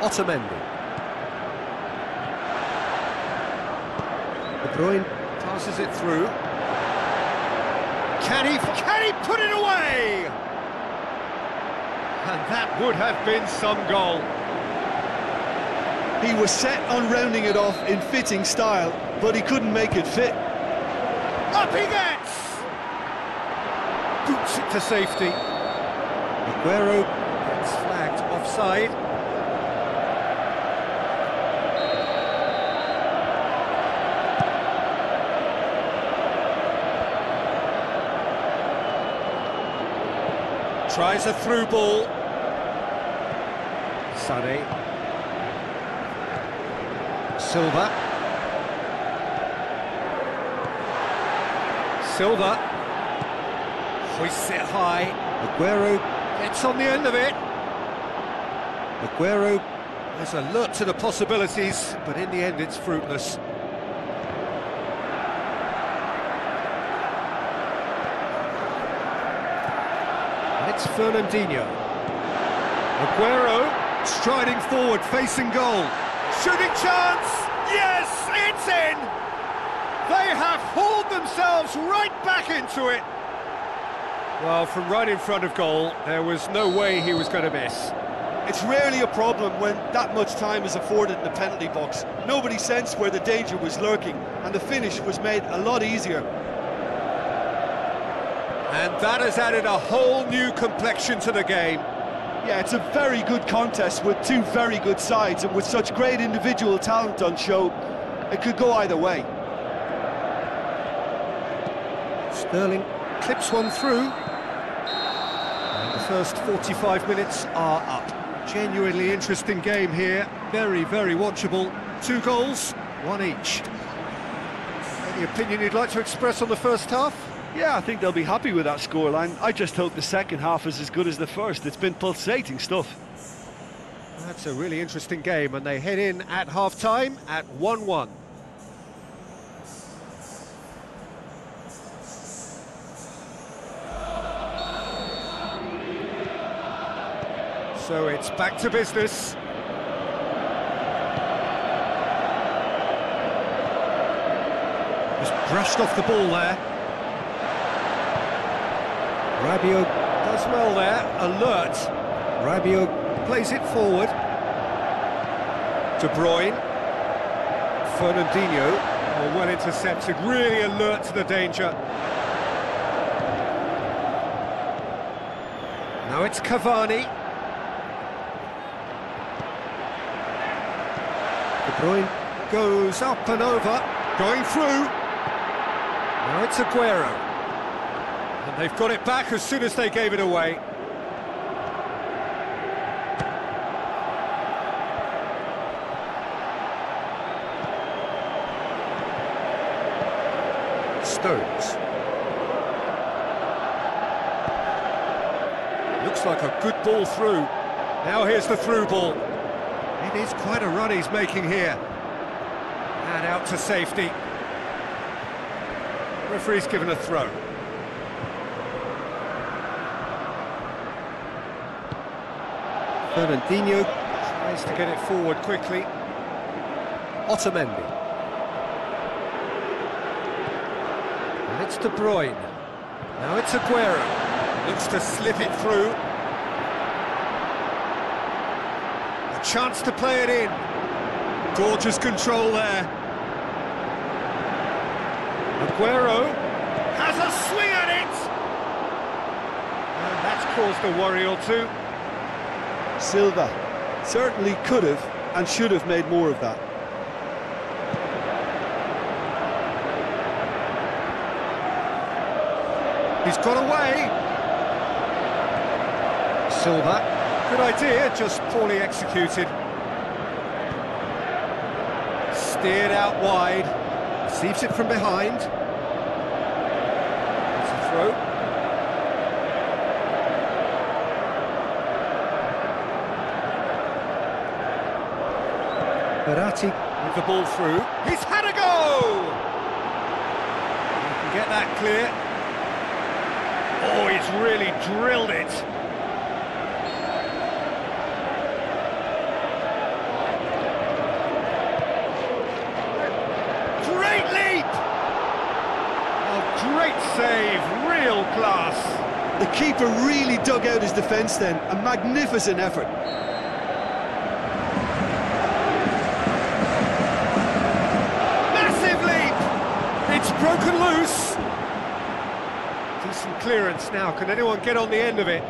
Otamendi. De Bruyne passes it through. Can he put it away? And that would have been some goal. He was set on rounding it off in fitting style, but he couldn't make it fit. Up he gets! Boots it to safety. Aguero gets flagged offside. Tries a through ball. Sané. Silva. Silva. Hoists it high. Aguero gets on the end of it. Aguero is alert to the possibilities, but in the end it's fruitless. And it's Fernandinho. Aguero striding forward, facing goal. Shooting chance! Yes, it's in! They have hauled themselves right back into it. Well, from right in front of goal, there was no way he was going to miss. It's rarely a problem when that much time is afforded in the penalty box. Nobody sensed where the danger was lurking, and the finish was made a lot easier. And that has added a whole new complexion to the game. Yeah, it's a very good contest with two very good sides, and with such great individual talent on show, it could go either way. Sterling clips one through. And the first 45 minutes are up. Genuinely interesting game here. Very, very watchable. 2 goals, 1 each. Any opinion you'd like to express on the first half? Yeah, I think they'll be happy with that scoreline. I just hope the second half is as good as the first. It's been pulsating stuff. That's a really interesting game, and they head in at half-time at 1-1. So it's back to business. Just brushed off the ball there. Rabiot does well there, alert. Rabiot plays it forward. De Bruyne. Fernandinho, well intercepted, really alert to the danger. Now it's Cavani. De Bruyne goes up and over, going through. Now it's Aguero. And they've got it back as soon as they gave it away. Stones. Looks like a good ball through. Now here's the through ball. It is quite a run he's making here. And out to safety. Referee's given a throw. Fernandinho tries to get it forward quickly. Otamendi. And it's De Bruyne. Now it's Aguero. Looks to slip it through. A chance to play it in. Gorgeous control there. Aguero has a swing at it! And that's caused a worry or two. Silva certainly could have and should have made more of that. He's got away. Silva, good idea, just poorly executed. Steered out wide, receives it from behind. It's a throw. Verratti with the ball through. He's had a go! He can get that clear. Oh, he's really drilled it. Great leap! Oh, great save, real class. The keeper really dug out his defence then, a magnificent effort. It's broken loose. Decent clearance now. Can anyone get on the end of it?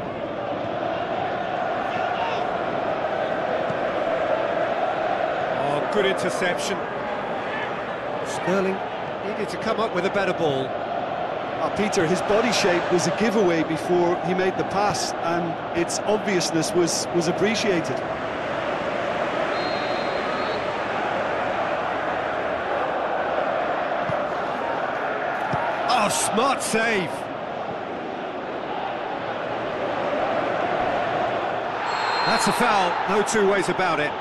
Oh, good interception. Sterling needed to come up with a better ball. Peter, his body shape was a giveaway before he made the pass, and its obviousness was appreciated. Oh, smart save. That's a foul, no two ways about it.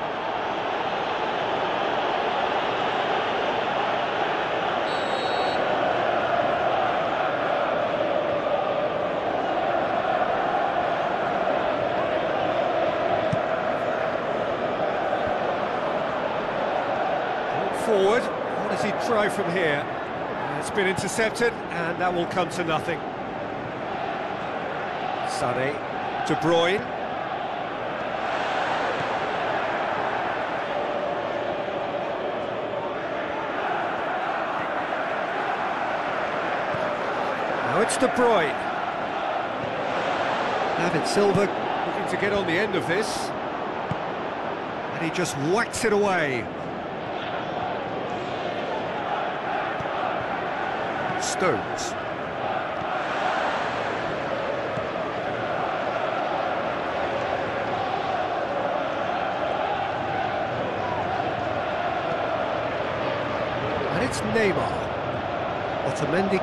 Forward, what does he try from here? It's been intercepted, and that will come to nothing. Sané, De Bruyne. Now it's De Bruyne. David Silva looking to get on the end of this. And he just whacks it away. Stones. And it's Neymar. Otamendi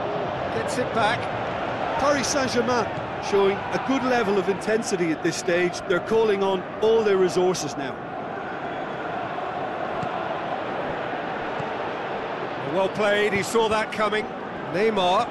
gets it back. Paris Saint-Germain showing a good level of intensity at this stage. They're calling on all their resources now. Well played, he saw that coming. Neymar.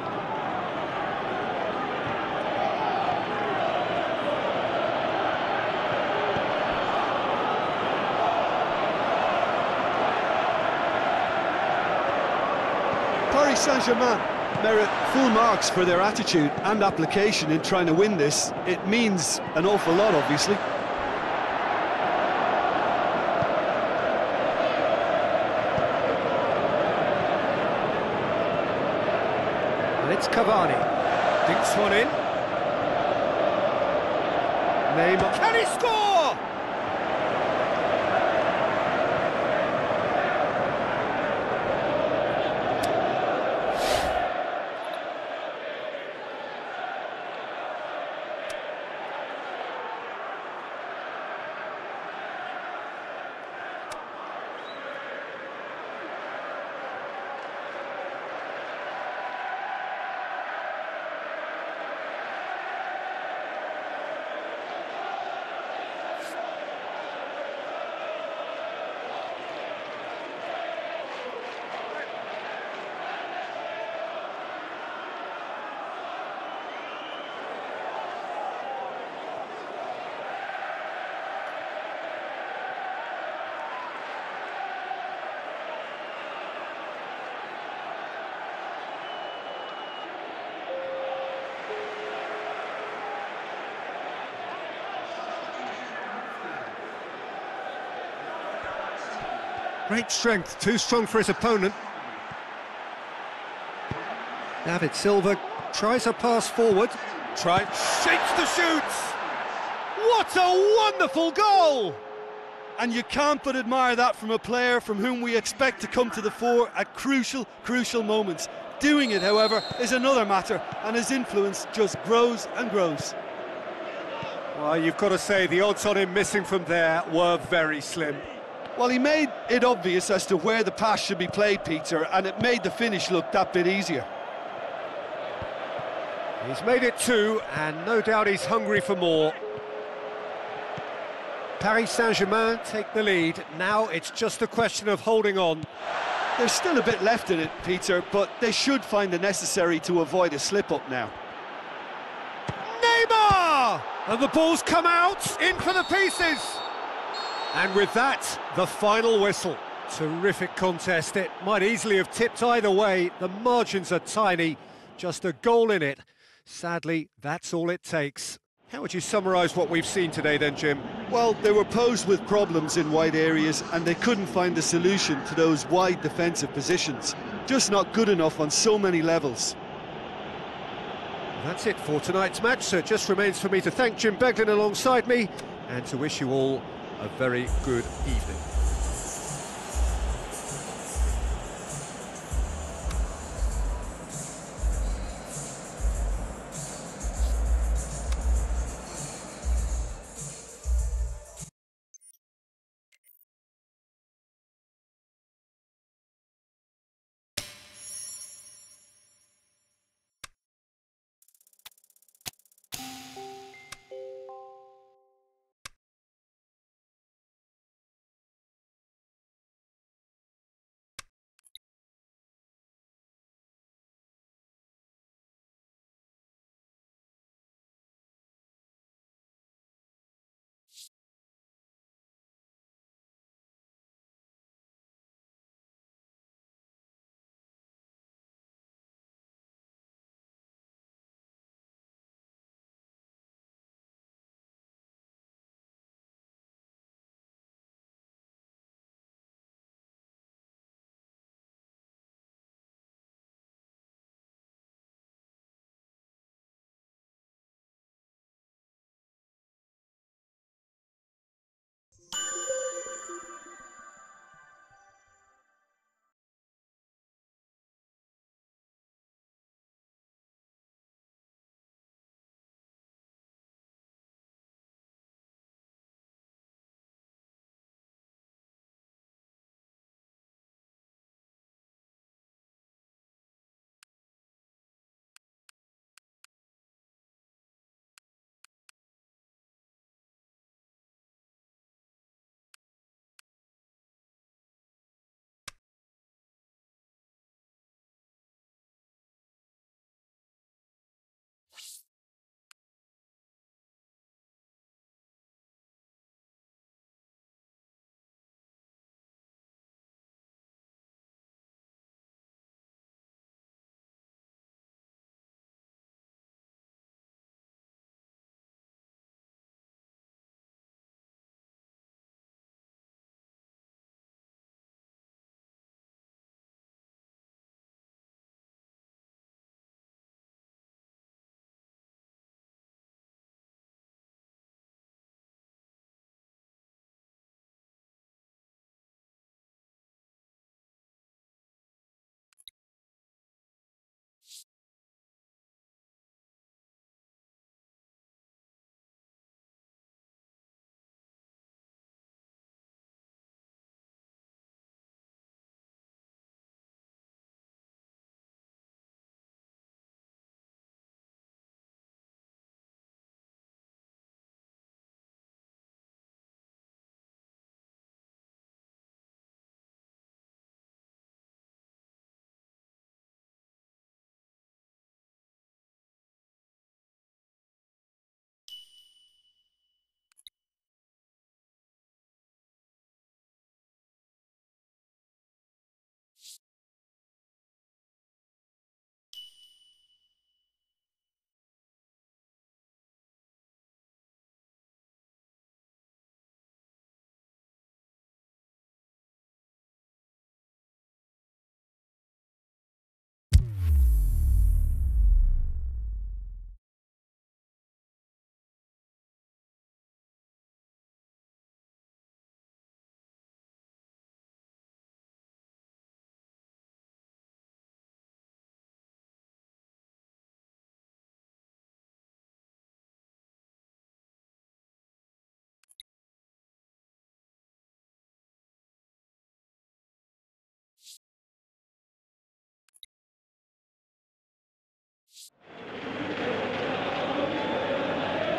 Paris Saint-Germain merit full marks for their attitude and application in trying to win this. It means an awful lot, obviously. And it's Cavani. Dinks one in. Neymar. Can he score? Great strength, too strong for his opponent. David Silva tries a pass forward. Shapes the shoots! What a wonderful goal! And you can't but admire that from a player from whom we expect to come to the fore at crucial moments. Doing it, however, is another matter, and his influence just grows and grows. Well, you've got to say the odds on him missing from there were very slim. Well, he made it obvious as to where the pass should be played, Peter, and it made the finish look that bit easier. He's made it two, and no doubt he's hungry for more. Paris Saint-Germain take the lead. Now it's just a question of holding on. There's still a bit left in it, Peter, but they should find the necessary to avoid a slip-up now. Neymar! And the ball's come out, in for the pieces! And with that, the final whistle. Terrific contest. It might easily have tipped either way. The margins are tiny. Just a goal in it. Sadly, that's all it takes. How would you summarise what we've seen today then, Jim? Well, they were posed with problems in wide areas and they couldn't find a solution to those wide defensive positions. Just not good enough on so many levels. That's it for tonight's match, so it just remains for me to thank Jim Beglin alongside me and to wish you all a very good evening.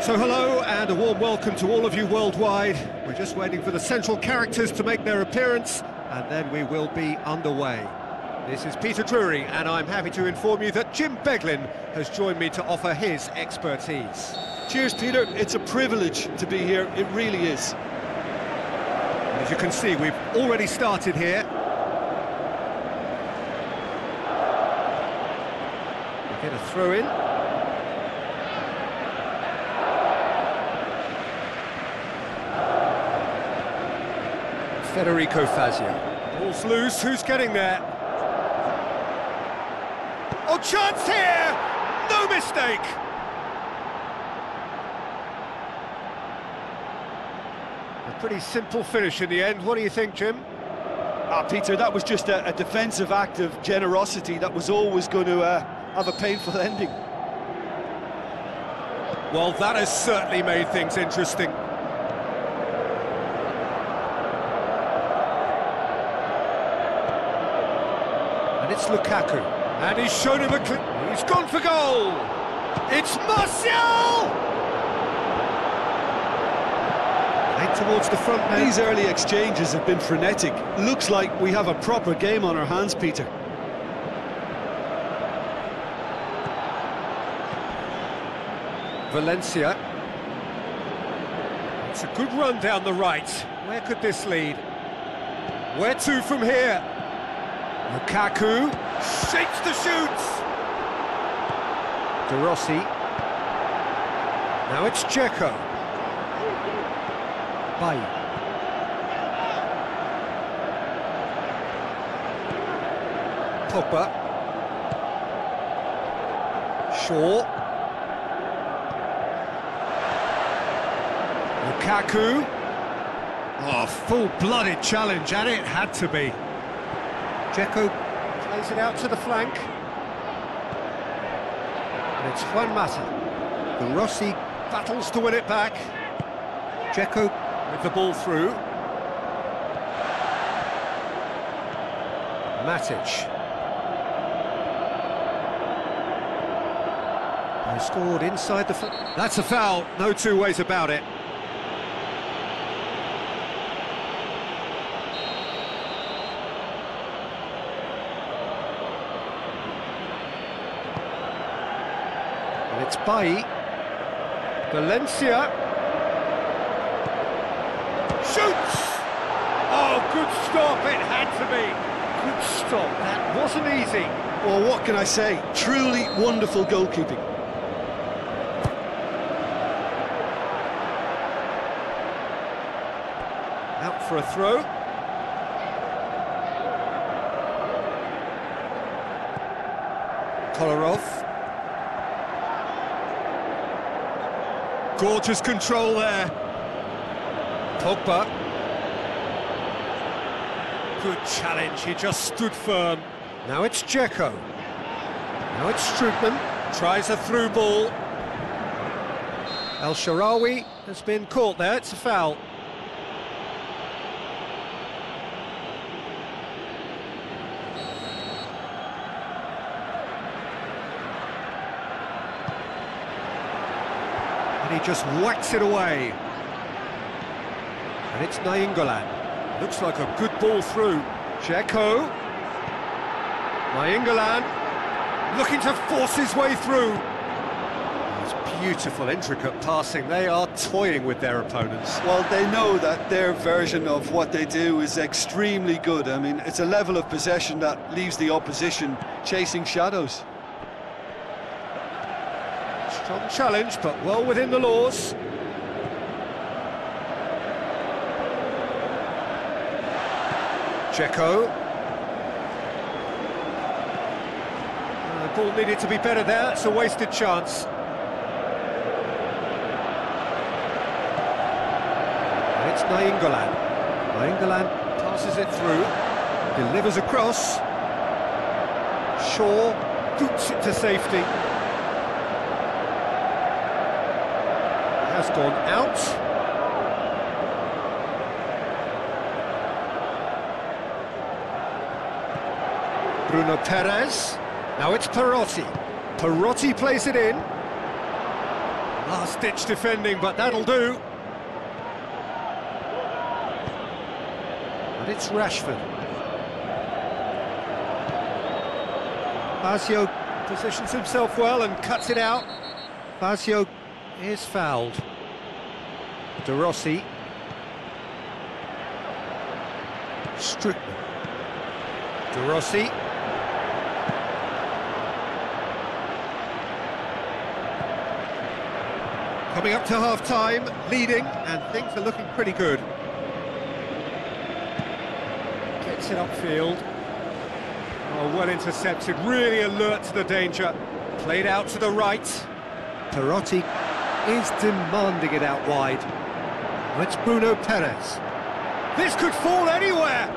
So hello and a warm welcome to all of you worldwide. We're just waiting for the central characters to make their appearance and then we will be underway. This is Peter Drury and I'm happy to inform you that Jim Beglin has joined me to offer his expertise. Cheers, Peter. It's a privilege to be here. It really is. As you can see, we've already started here. We get a throw in. Federico Fazio. Ball's loose, who's getting there? Oh, chance here! No mistake! A pretty simple finish in the end. What do you think, Jim? Peter, that was just a defensive act of generosity that was always going to have a painful ending. Well, that has certainly made things interesting. It's Lukaku, and he's shown him he's gone for goal! It's Martial! Head towards the front now. These early exchanges have been frenetic. Looks like we have a proper game on our hands, Peter. Valencia. It's a good run down the right. Where could this lead? Where to from here? Lukaku shakes the shoots. De Rossi. Now it's Dzeko. Bailly. Pogba. Shaw. Lukaku. Oh, full-blooded challenge, and it had to be. Dzeko plays it out to the flank. And it's Juan Mata. De Rossi battles to win it back. Dzeko with the ball through. Matic. They scored inside the... That's a foul, no two ways about it. It's Bailly. Valencia. Shoots! Oh, good stop, it had to be. Good stop, that wasn't easy. Well, what can I say? Truly wonderful goalkeeping. Out for a throw. Kolarov. Gorgeous control there. Pogba. Good challenge, he just stood firm. Now it's Dzeko. Now it's Strootman. Tries a through ball. El Shaarawy has been caught there, it's a foul. He just whacks it away. And it's Nainggolan. Looks like a good ball through. Dzeko. Nainggolan looking to force his way through. It's beautiful, intricate passing. They are toying with their opponents. Well, they know that their version of what they do is extremely good. I mean, it's a level of possession that leaves the opposition chasing shadows. Strong challenge, but well within the laws. Dzeko. The ball needed to be better there, it's a wasted chance. And it's Nainggolan. Nainggolan passes it through, delivers across. Shaw boots it to safety. Has gone out. Bruno Perez. Now it's Perotti. Perotti plays it in. Last-ditch defending, but that'll do. And it's Rashford. Fazio positions himself well and cuts it out. Fazio is fouled. De Rossi. Strickland. De Rossi. Coming up to half-time, leading, and things are looking pretty good. Gets it upfield. Oh, well intercepted, really alert to the danger. Played out to the right. Perotti is demanding it out wide. It's Bruno Perez. This could fall anywhere.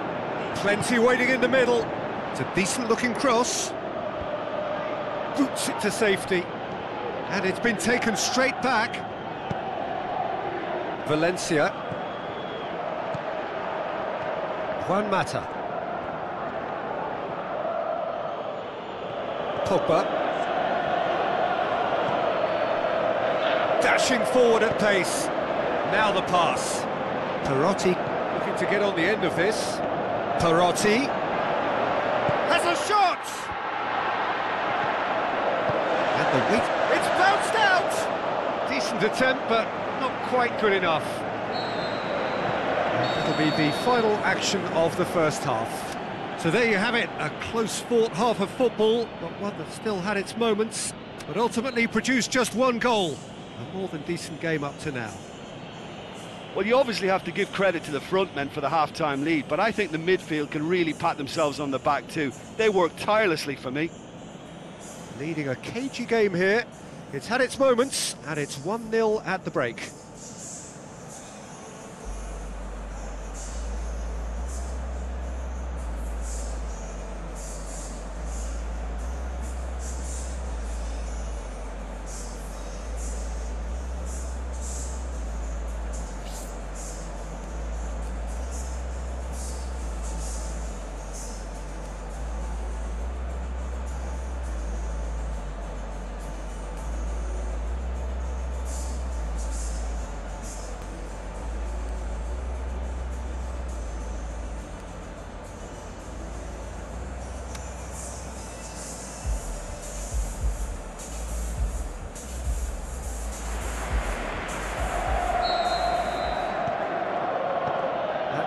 Plenty waiting in the middle. It's a decent-looking cross. Boots it to safety. And it's been taken straight back. Valencia. Juan Mata. Pogba. Dashing forward at pace. Now the pass. Perotti looking to get on the end of this. Perotti has a shot! And the weight... It's bounced out! Decent attempt, but not quite good enough. That'll be the final action of the first half. So there you have it, a close-fought half of football, but one that still had its moments, but ultimately produced just one goal. A more than decent game up to now. Well, you obviously have to give credit to the front men for the half-time lead, but I think the midfield can really pat themselves on the back too. They worked tirelessly for me. Leading a cagey game here. It's had its moments, and it's 1-0 at the break.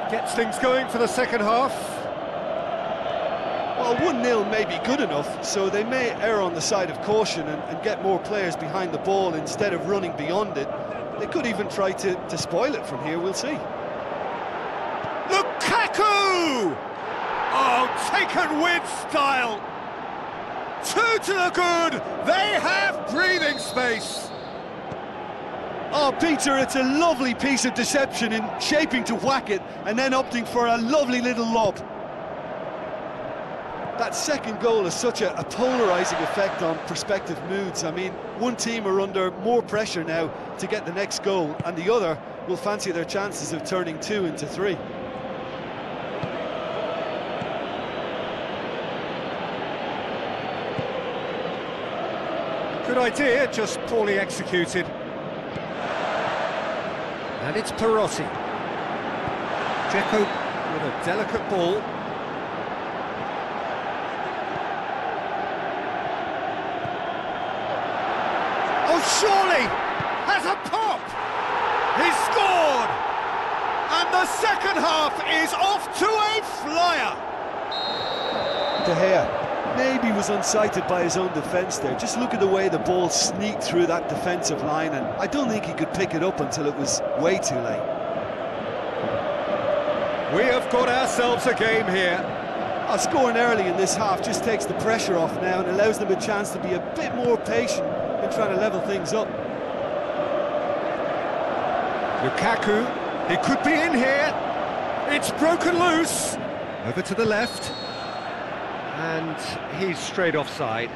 Gets things going for the second half. Well, 1-0 may be good enough, so they may err on the side of caution and get more players behind the ball instead of running beyond it. They could even try to spoil it from here, we'll see. Lukaku! Oh, taken with style. 2 to the good. They have breathing space. Oh, Peter, it's a lovely piece of deception in shaping to whack it and then opting for a lovely little lob. That second goal has such a polarising effect on prospective moods. I mean, one team are under more pressure now to get the next goal, and the other will fancy their chances of turning 2 into 3. Good idea, just poorly executed. And it's Perotti. Dzeko with a delicate ball. Oh, surely! Has a pop! He's scored! And the second half is off to a flyer! De Gea maybe was unsighted by his own defence there. Just look at the way the ball sneaked through that defensive line, and I don't think he could pick it up until it was way too late. We have got ourselves a game here. Scoring early in this half just takes the pressure off now and allows them a chance to be a bit more patient in trying to level things up. Lukaku, he could be in here. It's broken loose. Over to the left. And he's straight offside.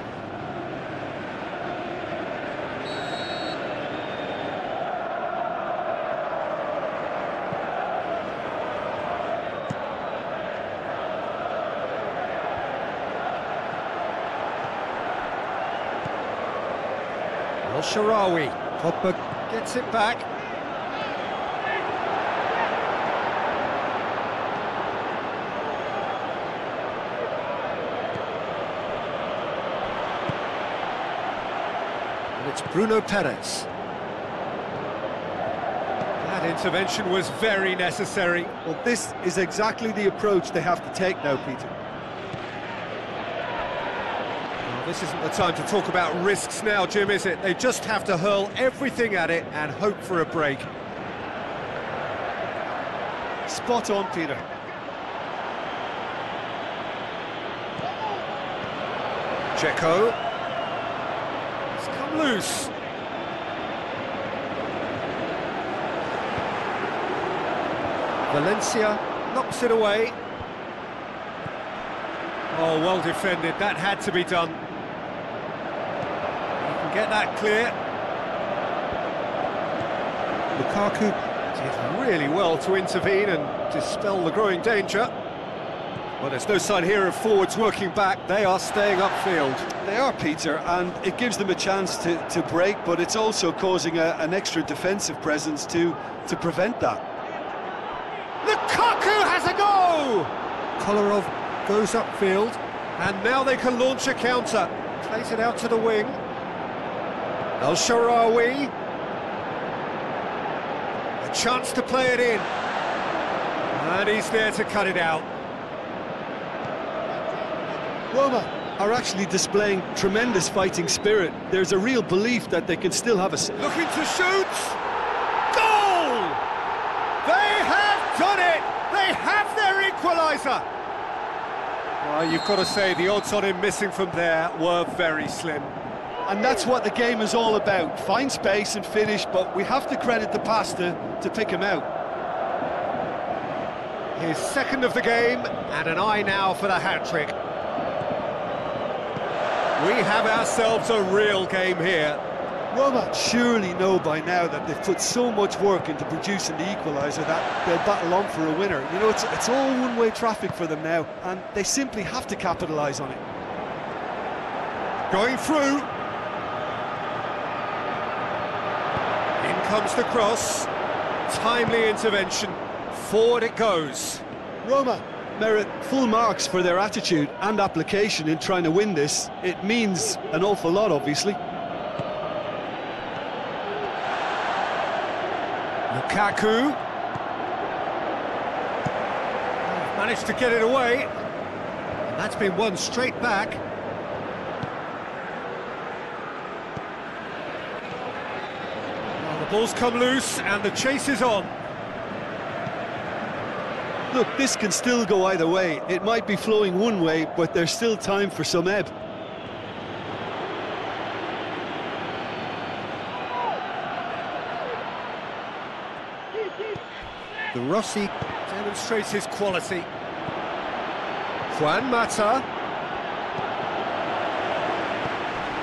El-Shaarawy. Pogba gets it back. And it's Bruno Perez. That intervention was very necessary. Well, this is exactly the approach they have to take now, Peter. Well, this isn't the time to talk about risks now, Jim, is it? They just have to hurl everything at it and hope for a break. Spot on, Peter. Dzeko. It's come loose. Valencia knocks it away. Oh, well defended. That had to be done. You can get that clear. Lukaku did really well to intervene and dispel the growing danger. Well, there's no sign here of forwards working back. They are staying upfield. They are, Peter, and it gives them a chance to break, but it's also causing an extra defensive presence to prevent that. Lukaku has a go! Kolarov goes upfield, and now they can launch a counter. Plays it out to the wing. El-Shaarawy. A chance to play it in. And he's there to cut it out. Roma are actually displaying tremendous fighting spirit. There's a real belief that they can still have a... Looking to shoot! Goal! They have done it! They have their equaliser! Well, you've got to say, the odds on him missing from there were very slim. And that's what the game is all about. Find space and finish, but we have to credit the pass to pick him out. His second of the game, and an eye now for the hat-trick. We have ourselves a real game here. Roma surely know by now that they've put so much work into producing the equaliser that they'll battle on for a winner. You know, it's all one-way traffic for them now, and they simply have to capitalise on it. Going through. In comes the cross. Timely intervention. Forward it goes. Roma merit full marks for their attitude and application in trying to win this. It means an awful lot, obviously. Lukaku. Managed to get it away. And that's been won straight back. Well, the ball's come loose and the chase is on. Look, this can still go either way. It might be flowing one way, but there's still time for some ebb. The Rossi demonstrates his quality. Juan Mata.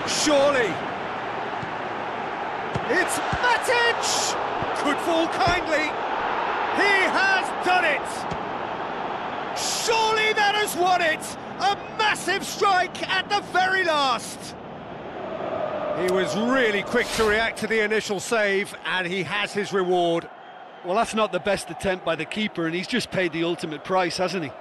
Surely. It's Matic! Could fall kindly. He has done it! Surely that has won it! A massive strike at the very last! He was really quick to react to the initial save, and he has his reward. Well, that's not the best attempt by the keeper, and he's just paid the ultimate price, hasn't he?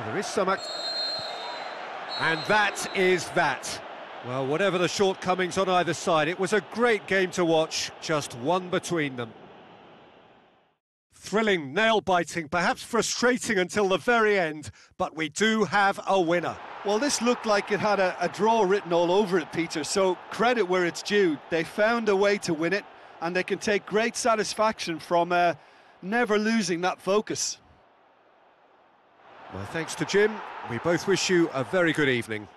There is some... And that is that. Well, whatever the shortcomings on either side, it was a great game to watch, just one between them. Thrilling, nail-biting, perhaps frustrating until the very end, but we do have a winner. Well, this looked like it had a draw written all over it, Peter, so credit where it's due. They found a way to win it, and they can take great satisfaction from never losing that focus. Well, thanks to Jim. We both wish you a very good evening.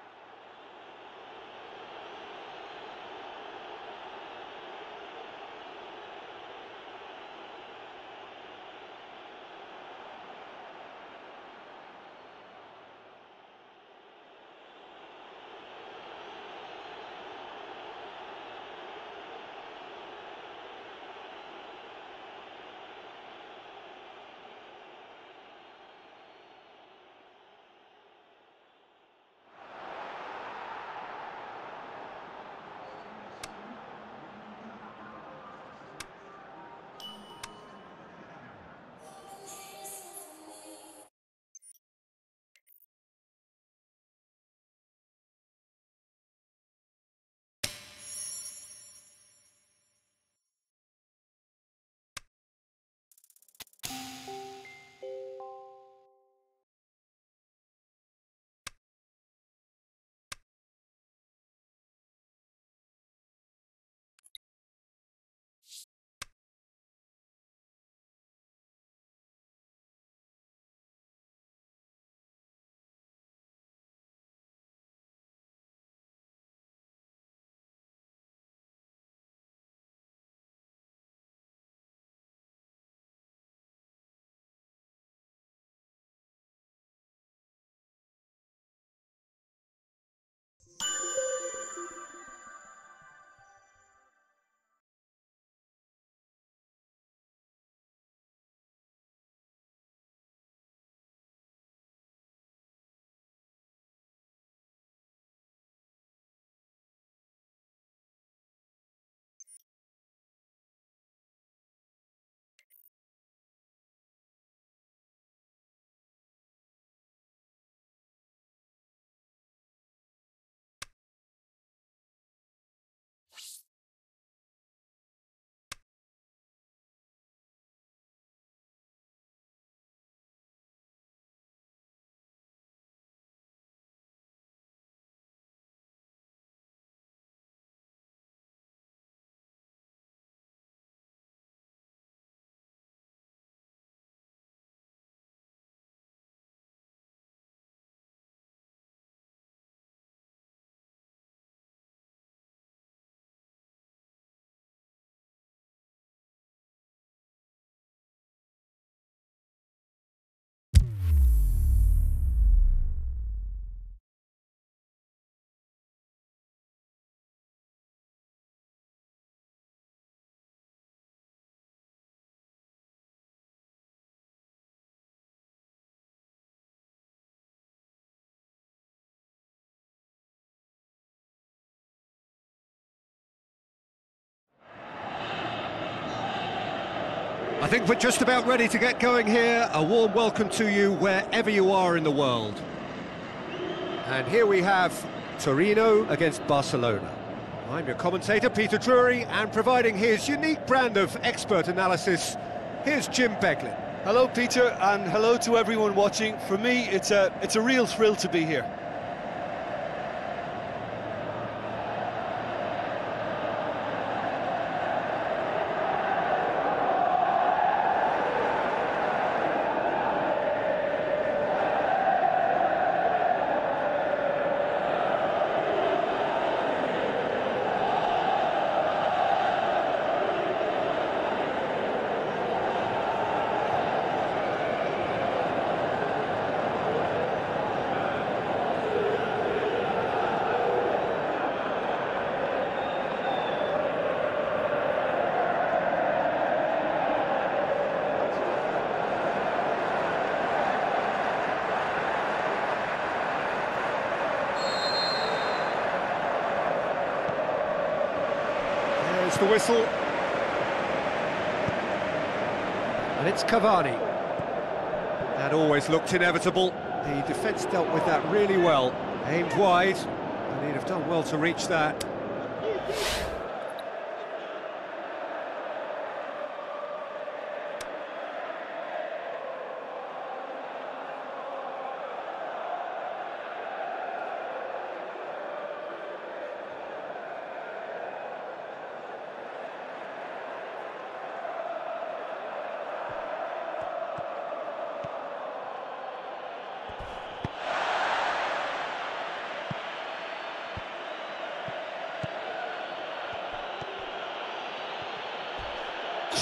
I think we're just about ready to get going here. A warm welcome to you wherever you are in the world. And here we have Torino against Barcelona. I'm your commentator, Peter Drury, and providing his unique brand of expert analysis, here's Jim Beglin. Hello, Peter, and hello to everyone watching. For me, it's a real thrill to be here. The whistle, and it's Cavani. That always looked inevitable. The defence dealt with that really well. Aimed wide, and he'd have done well to reach that.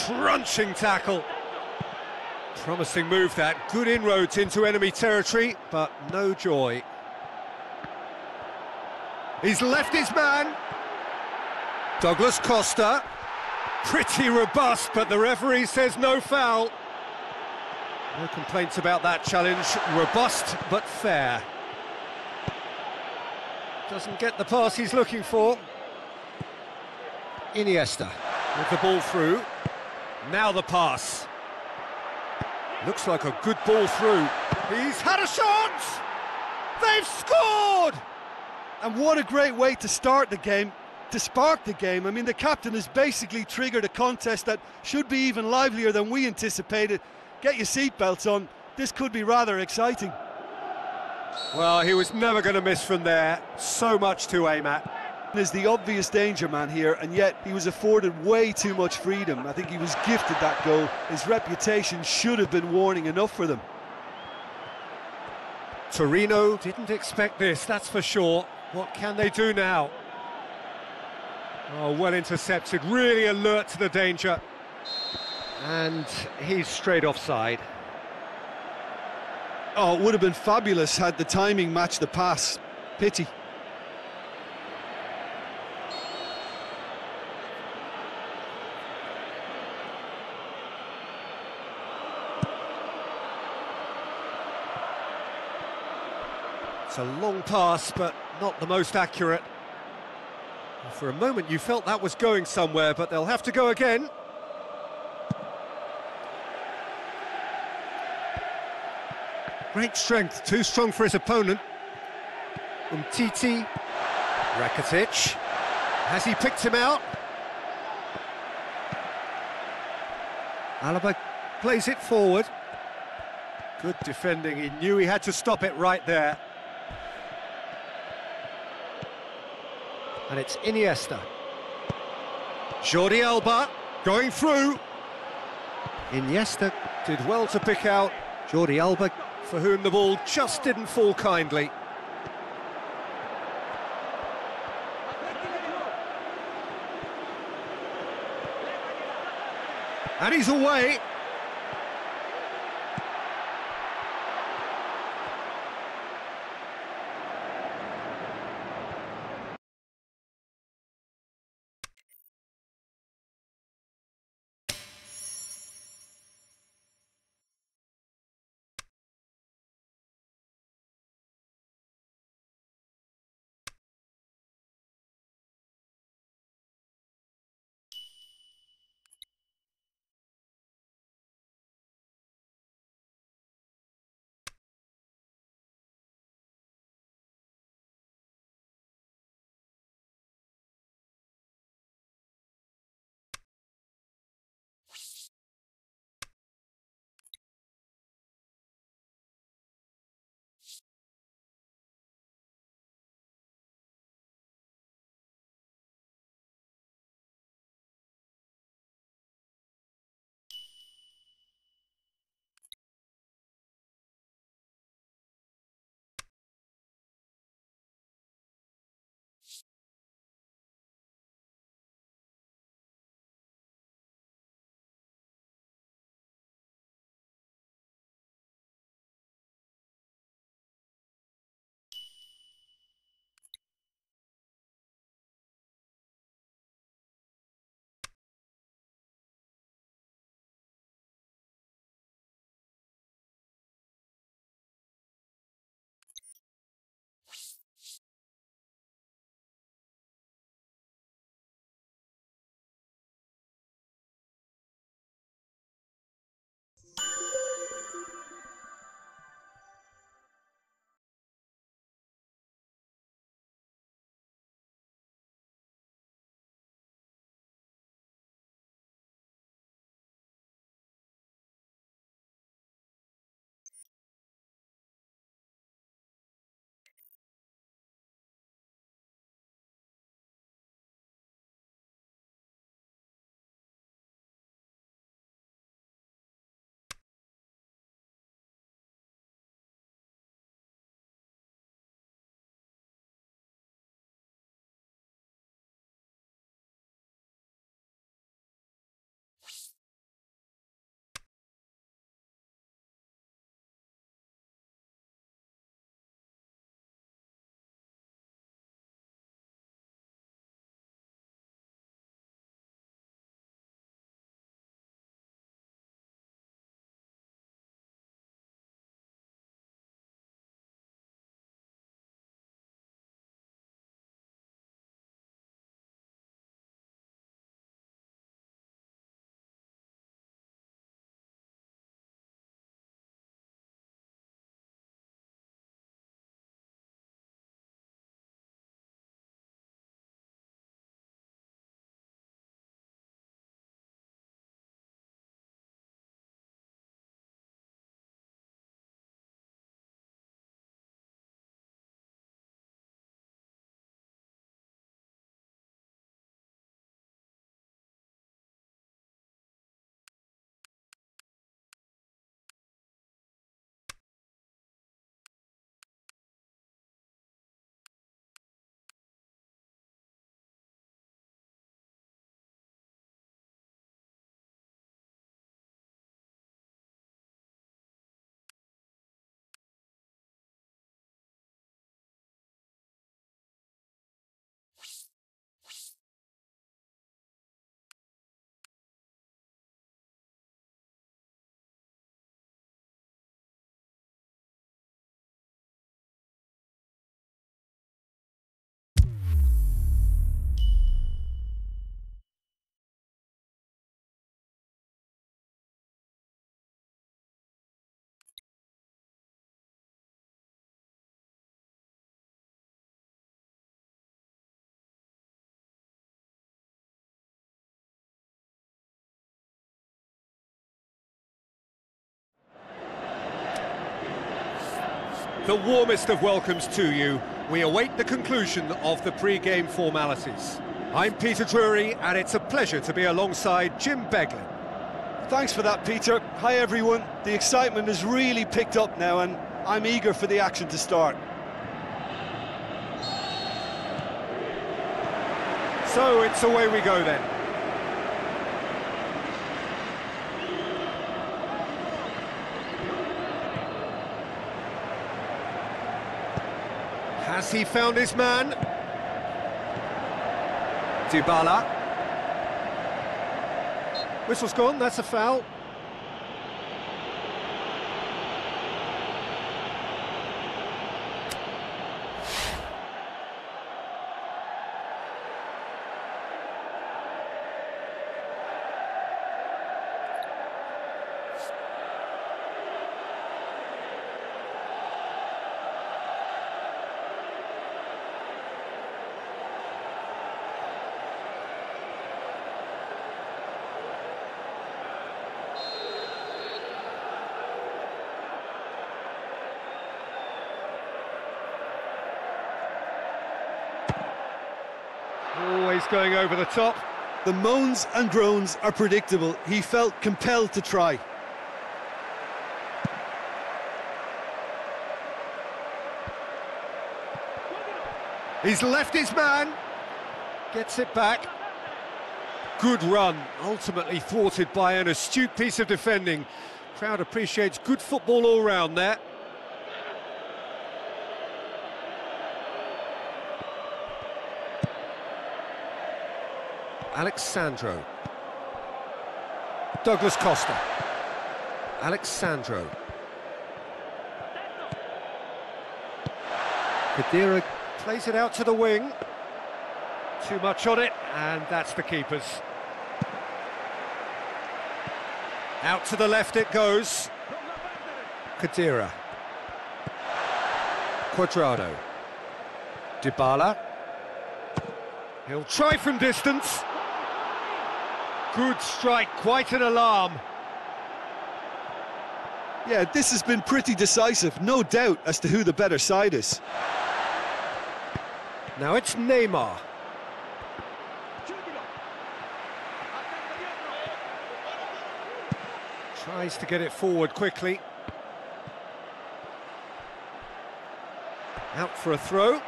crunching tackle. Promising move that, good inroads into enemy territory, but no joy. He's left his man. Douglas Costa. Pretty robust, but the referee says no foul. No complaints about that challenge. Robust, but fair. Doesn't get the pass he's looking for. Iniesta with the ball through. Now the pass. Looks like a good ball through. He's had a shot! They've scored! And what a great way to start the game, to spark the game. I mean, the captain has basically triggered a contest that should be even livelier than we anticipated. Get your seatbelts on, this could be rather exciting. Well, he was never going to miss from there. So much to aim at. Is the obvious danger man here, and yet he was afforded way too much freedom. I think he was gifted that goal. His reputation should have been warning enough for them. Torino didn't expect this, that's for sure. What can they do now? Oh, well intercepted, really alert to the danger. And he's straight offside. Oh, it would have been fabulous had the timing matched the pass. Pity. It's a long pass, but not the most accurate. For a moment you felt that was going somewhere, but they'll have to go again. Great strength, too strong for his opponent. Umtiti. Rakitic. Has he picked him out? Alaba plays it forward. Good defending, he knew he had to stop it right there. And it's Iniesta. Jordi Alba going through. Iniesta did well to pick out Jordi Alba, for whom the ball just didn't fall kindly. And he's away. The warmest of welcomes to you. We await the conclusion of the pre-game formalities. I'm Peter Drury, and it's a pleasure to be alongside Jim Beglin. Thanks for that, Peter. Hi, everyone. The excitement has really picked up now, and I'm eager for the action to start. So it's away we go then. Has he found his man? Dybala. Whistle's gone, that's a foul. Always going over the top. The moans and groans are predictable. He felt compelled to try. He's left his man. Gets it back. Good run, ultimately thwarted by an astute piece of defending. Crowd appreciates good football all round there. Alexandro. Douglas Costa. Alexandro. Khedira plays it out to the wing. Too much on it, and that's the keeper's. Out to the left it goes. Khedira. Cuadrado. Dybala. He'll try from distance. Good strike, quite an alarm. Yeah, this has been pretty decisive, no doubt as to who the better side is. Now it's Neymar. Tries to get it forward quickly. Out for a throw.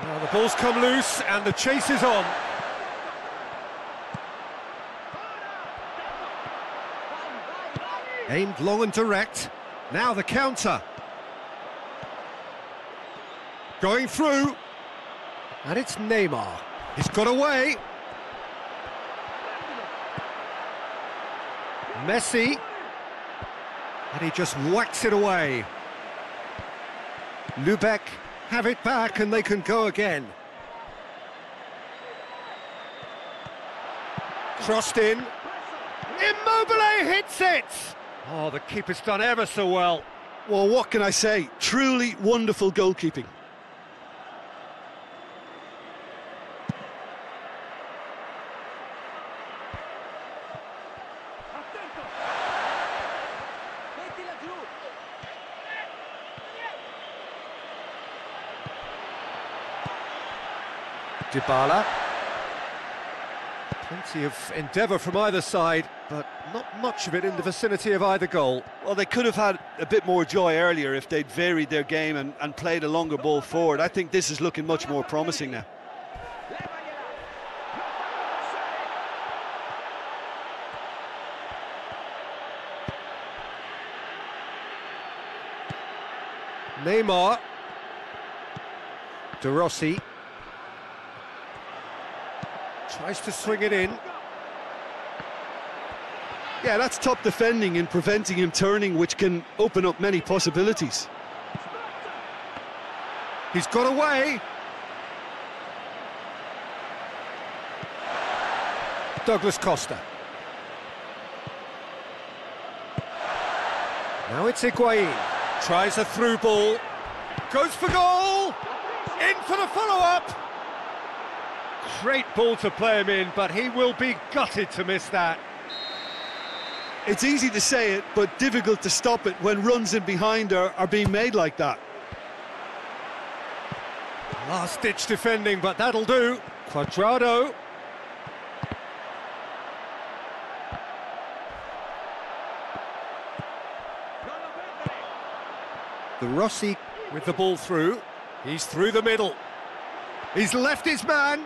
Now the ball's come loose and the chase is on. Aimed long and direct. Now the counter. Going through. And it's Neymar. He's got away. Messi. And he just whacks it away. Lübeck have it back and they can go again. Crossed in. Immobile hits it! Oh, the keeper's done ever so well. Well, what can I say? Truly wonderful goalkeeping. Dybala. Plenty of endeavour from either side, but not much of it in the vicinity of either goal. Well, they could have had a bit more joy earlier if they'd varied their game and played a longer ball forward. I think this is looking much more promising now. Neymar. De Rossi. Tries to swing it in. Yeah, that's top defending and preventing him turning, which can open up many possibilities. He's got away. Douglas Costa. Now it's Higuain. Tries a through ball. Goes for goal. In for the follow-up. Great ball to play him in, but he will be gutted to miss that. It's easy to say it, but difficult to stop it when runs in behind are being made like that. Last-ditch defending, but that'll do. Cuadrado. The Rossi with the ball through. He's through the middle. He's left his man.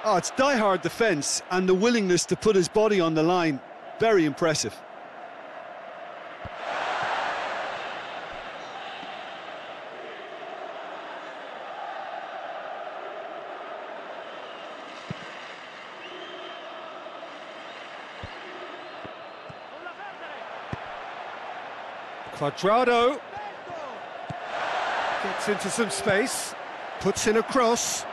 Oh, it's die-hard defence and the willingness to put his body on the line. Very impressive. Cuadrado gets into some space, puts in a cross.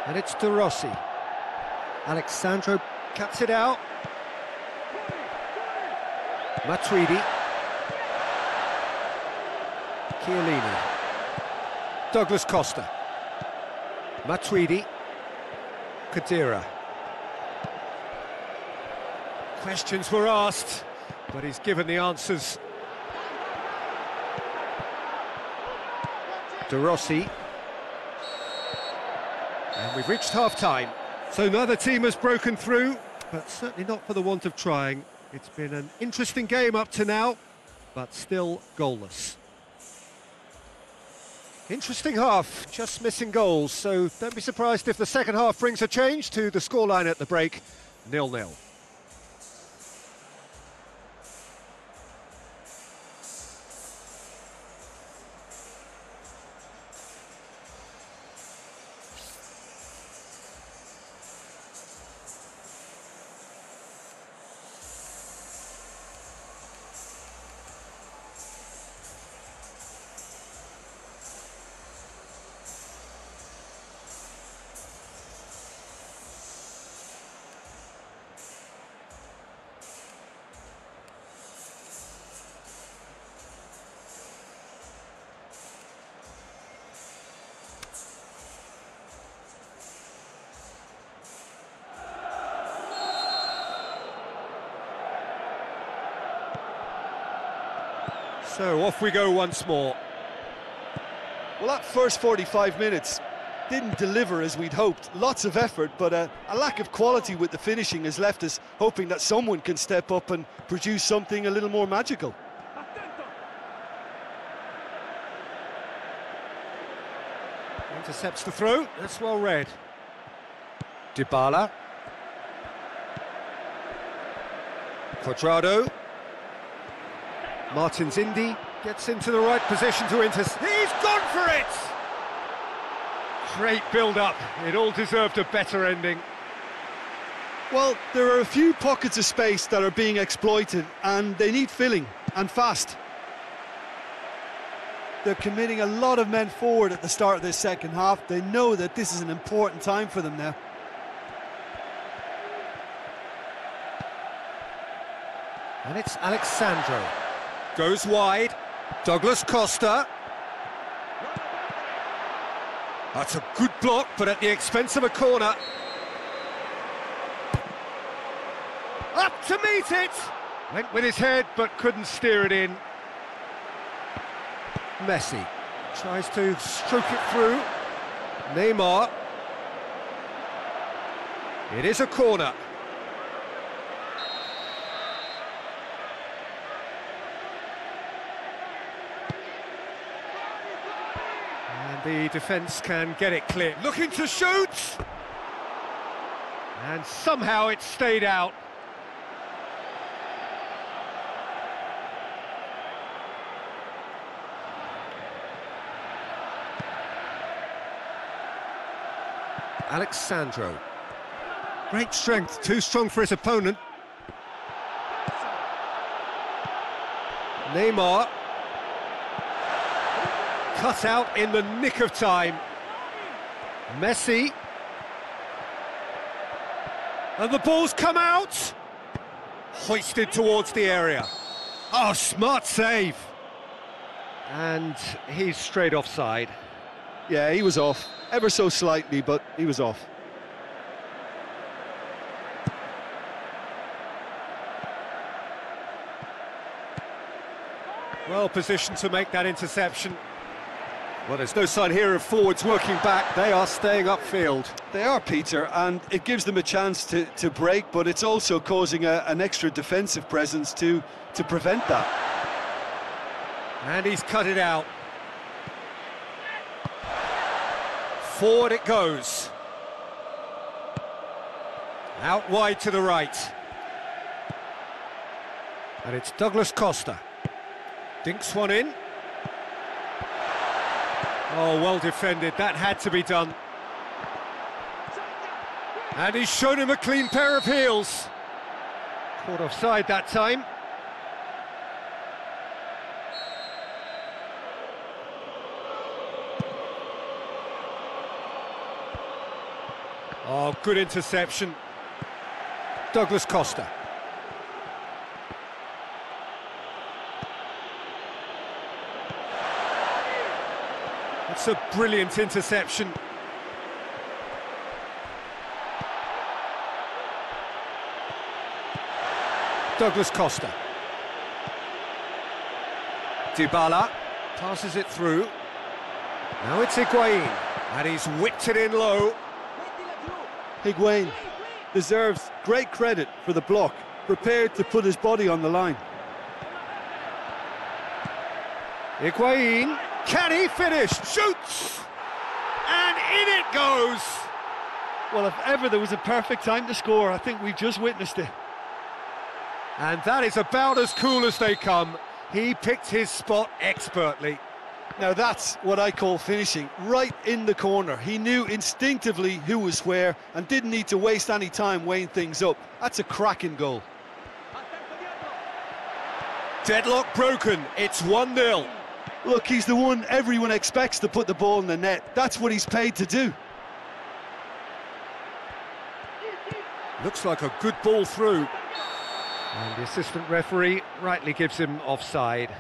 And it's De Rossi. Alexandro cuts it out. Matuidi. Chiellini. Douglas Costa. Matuidi. Khedira. Questions were asked, but he's given the answers. De Rossi. And we've reached half-time. So neither team has broken through, but certainly not for the want of trying. It's been an interesting game up to now, but still goalless. Interesting half, just missing goals, so don't be surprised if the second half brings a change to the scoreline at the break, 0-0. So off we go once more. Well, that first 45 minutes didn't deliver as we'd hoped. Lots of effort, but a lack of quality with the finishing has left us hoping that someone can step up and produce something a little more magical. Intercepts the throw, that's well read. Dybala. Cuadrado. Martins Indy gets into the right position to intercept. He's gone for it! Great build-up. It all deserved a better ending. Well, there are a few pockets of space that are being exploited, and they need filling, and fast. They're committing a lot of men forward at the start of this second half. They know that this is an important time for them now. And it's Alexandro. Goes wide. Douglas Costa. That's a good block, but at the expense of a corner. Up to meet it! Went with his head, but couldn't steer it in. Messi tries to stroke it through. Neymar. It is a corner. The defence can get it clear. Looking to shoot! And somehow it stayed out. Alexandro. Great strength, too strong for his opponent. Neymar. Cut out in the nick of time. Messi. And the ball's come out. Hoisted towards the area. Oh, smart save. And he's straight offside. Yeah, he was off. Ever so slightly, but he was off. Well positioned to make that interception. Well, there's no sign here of forwards working back. They are staying upfield. They are, Peter, and it gives them a chance to break, but it's also causing an extra defensive presence to prevent that. And he's cut it out. Forward it goes. Out wide to the right. And it's Douglas Costa. Dinks one in. Oh, well defended. That had to be done. And he's shown him a clean pair of heels. Caught offside that time. Oh, good interception. Douglas Costa. It's a brilliant interception. Douglas Costa. Dybala passes it through. Now it's Higuain, and he's whipped it in low. Higuain deserves great credit for the block, prepared to put his body on the line. Higuain, can he finish? Shoots! And in it goes! Well, if ever there was a perfect time to score, I think we've just witnessed it. And that is about as cool as they come. He picked his spot expertly. Now that's what I call finishing, right in the corner. He knew instinctively who was where and didn't need to waste any time weighing things up. That's a cracking goal. Deadlock broken, it's 1-0. Look, he's the one everyone expects to put the ball in the net. That's what he's paid to do. Looks like a good ball through. And the assistant referee rightly gives him offside.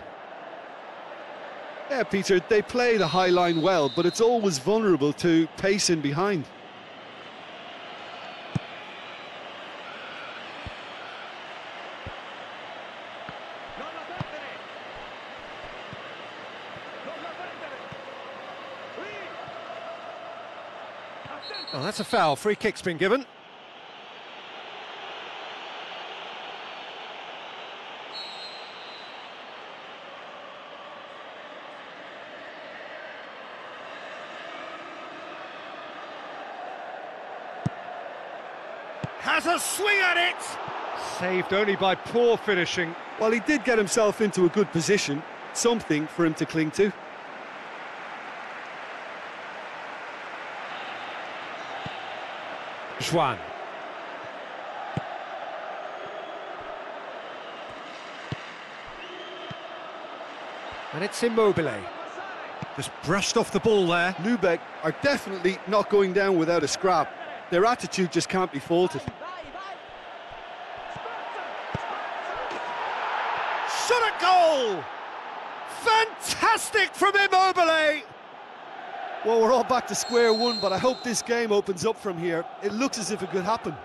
Yeah, Peter, they play the high line well, but it's always vulnerable to pace in behind. Oh, that's a foul. Free kick's been given. Has a swing at it! Saved only by poor finishing. Well, he did get himself into a good position, something for him to cling to. Juan. And it's Immobile. Just brushed off the ball there. Lübeck are definitely not going down without a scrap. Their attitude just can't be faulted. Shot at goal! Fantastic from Immobile! Well, we're all back to square one, but I hope this game opens up from here. It looks as if it could happen.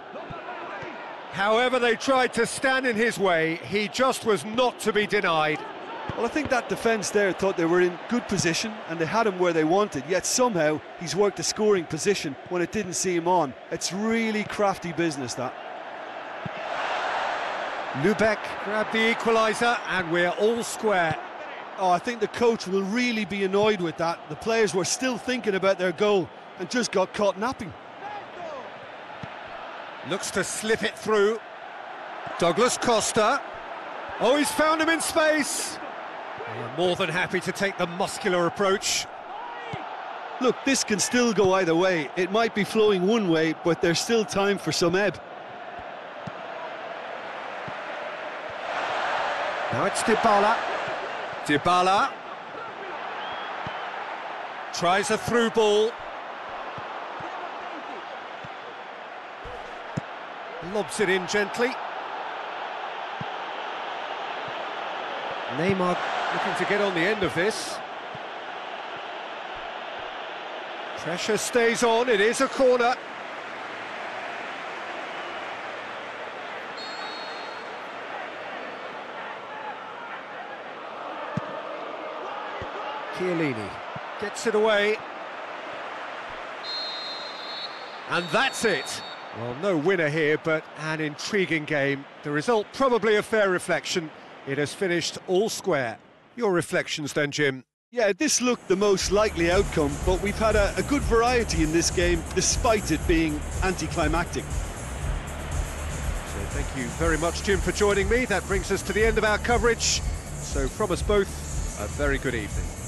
However they tried to stand in his way, he just was not to be denied. Well, I think that defence there thought they were in good position and they had him where they wanted, yet somehow he's worked a scoring position when it didn't see him on. It's really crafty business, that. Lübeck grabbed the equaliser and we're all square. Oh, I think the coach will really be annoyed with that. The players were still thinking about their goal and just got caught napping. Looks to slip it through. Douglas Costa. Oh, he's found him in space. They're more than happy to take the muscular approach. Look, this can still go either way. It might be flowing one way, but there's still time for some ebb. Now it's Dybala. Dybala tries a through ball. Lobs it in gently. Neymar looking to get on the end of this. Pressure stays on, it is a corner. Chiellini gets it away. And that's it. Well, no winner here, but an intriguing game. The result probably a fair reflection. It has finished all square. Your reflections then, Jim? Yeah, this looked the most likely outcome, but we've had a good variety in this game, despite it being anticlimactic. So thank you very much, Jim, for joining me. That brings us to the end of our coverage. So from us both, a very good evening.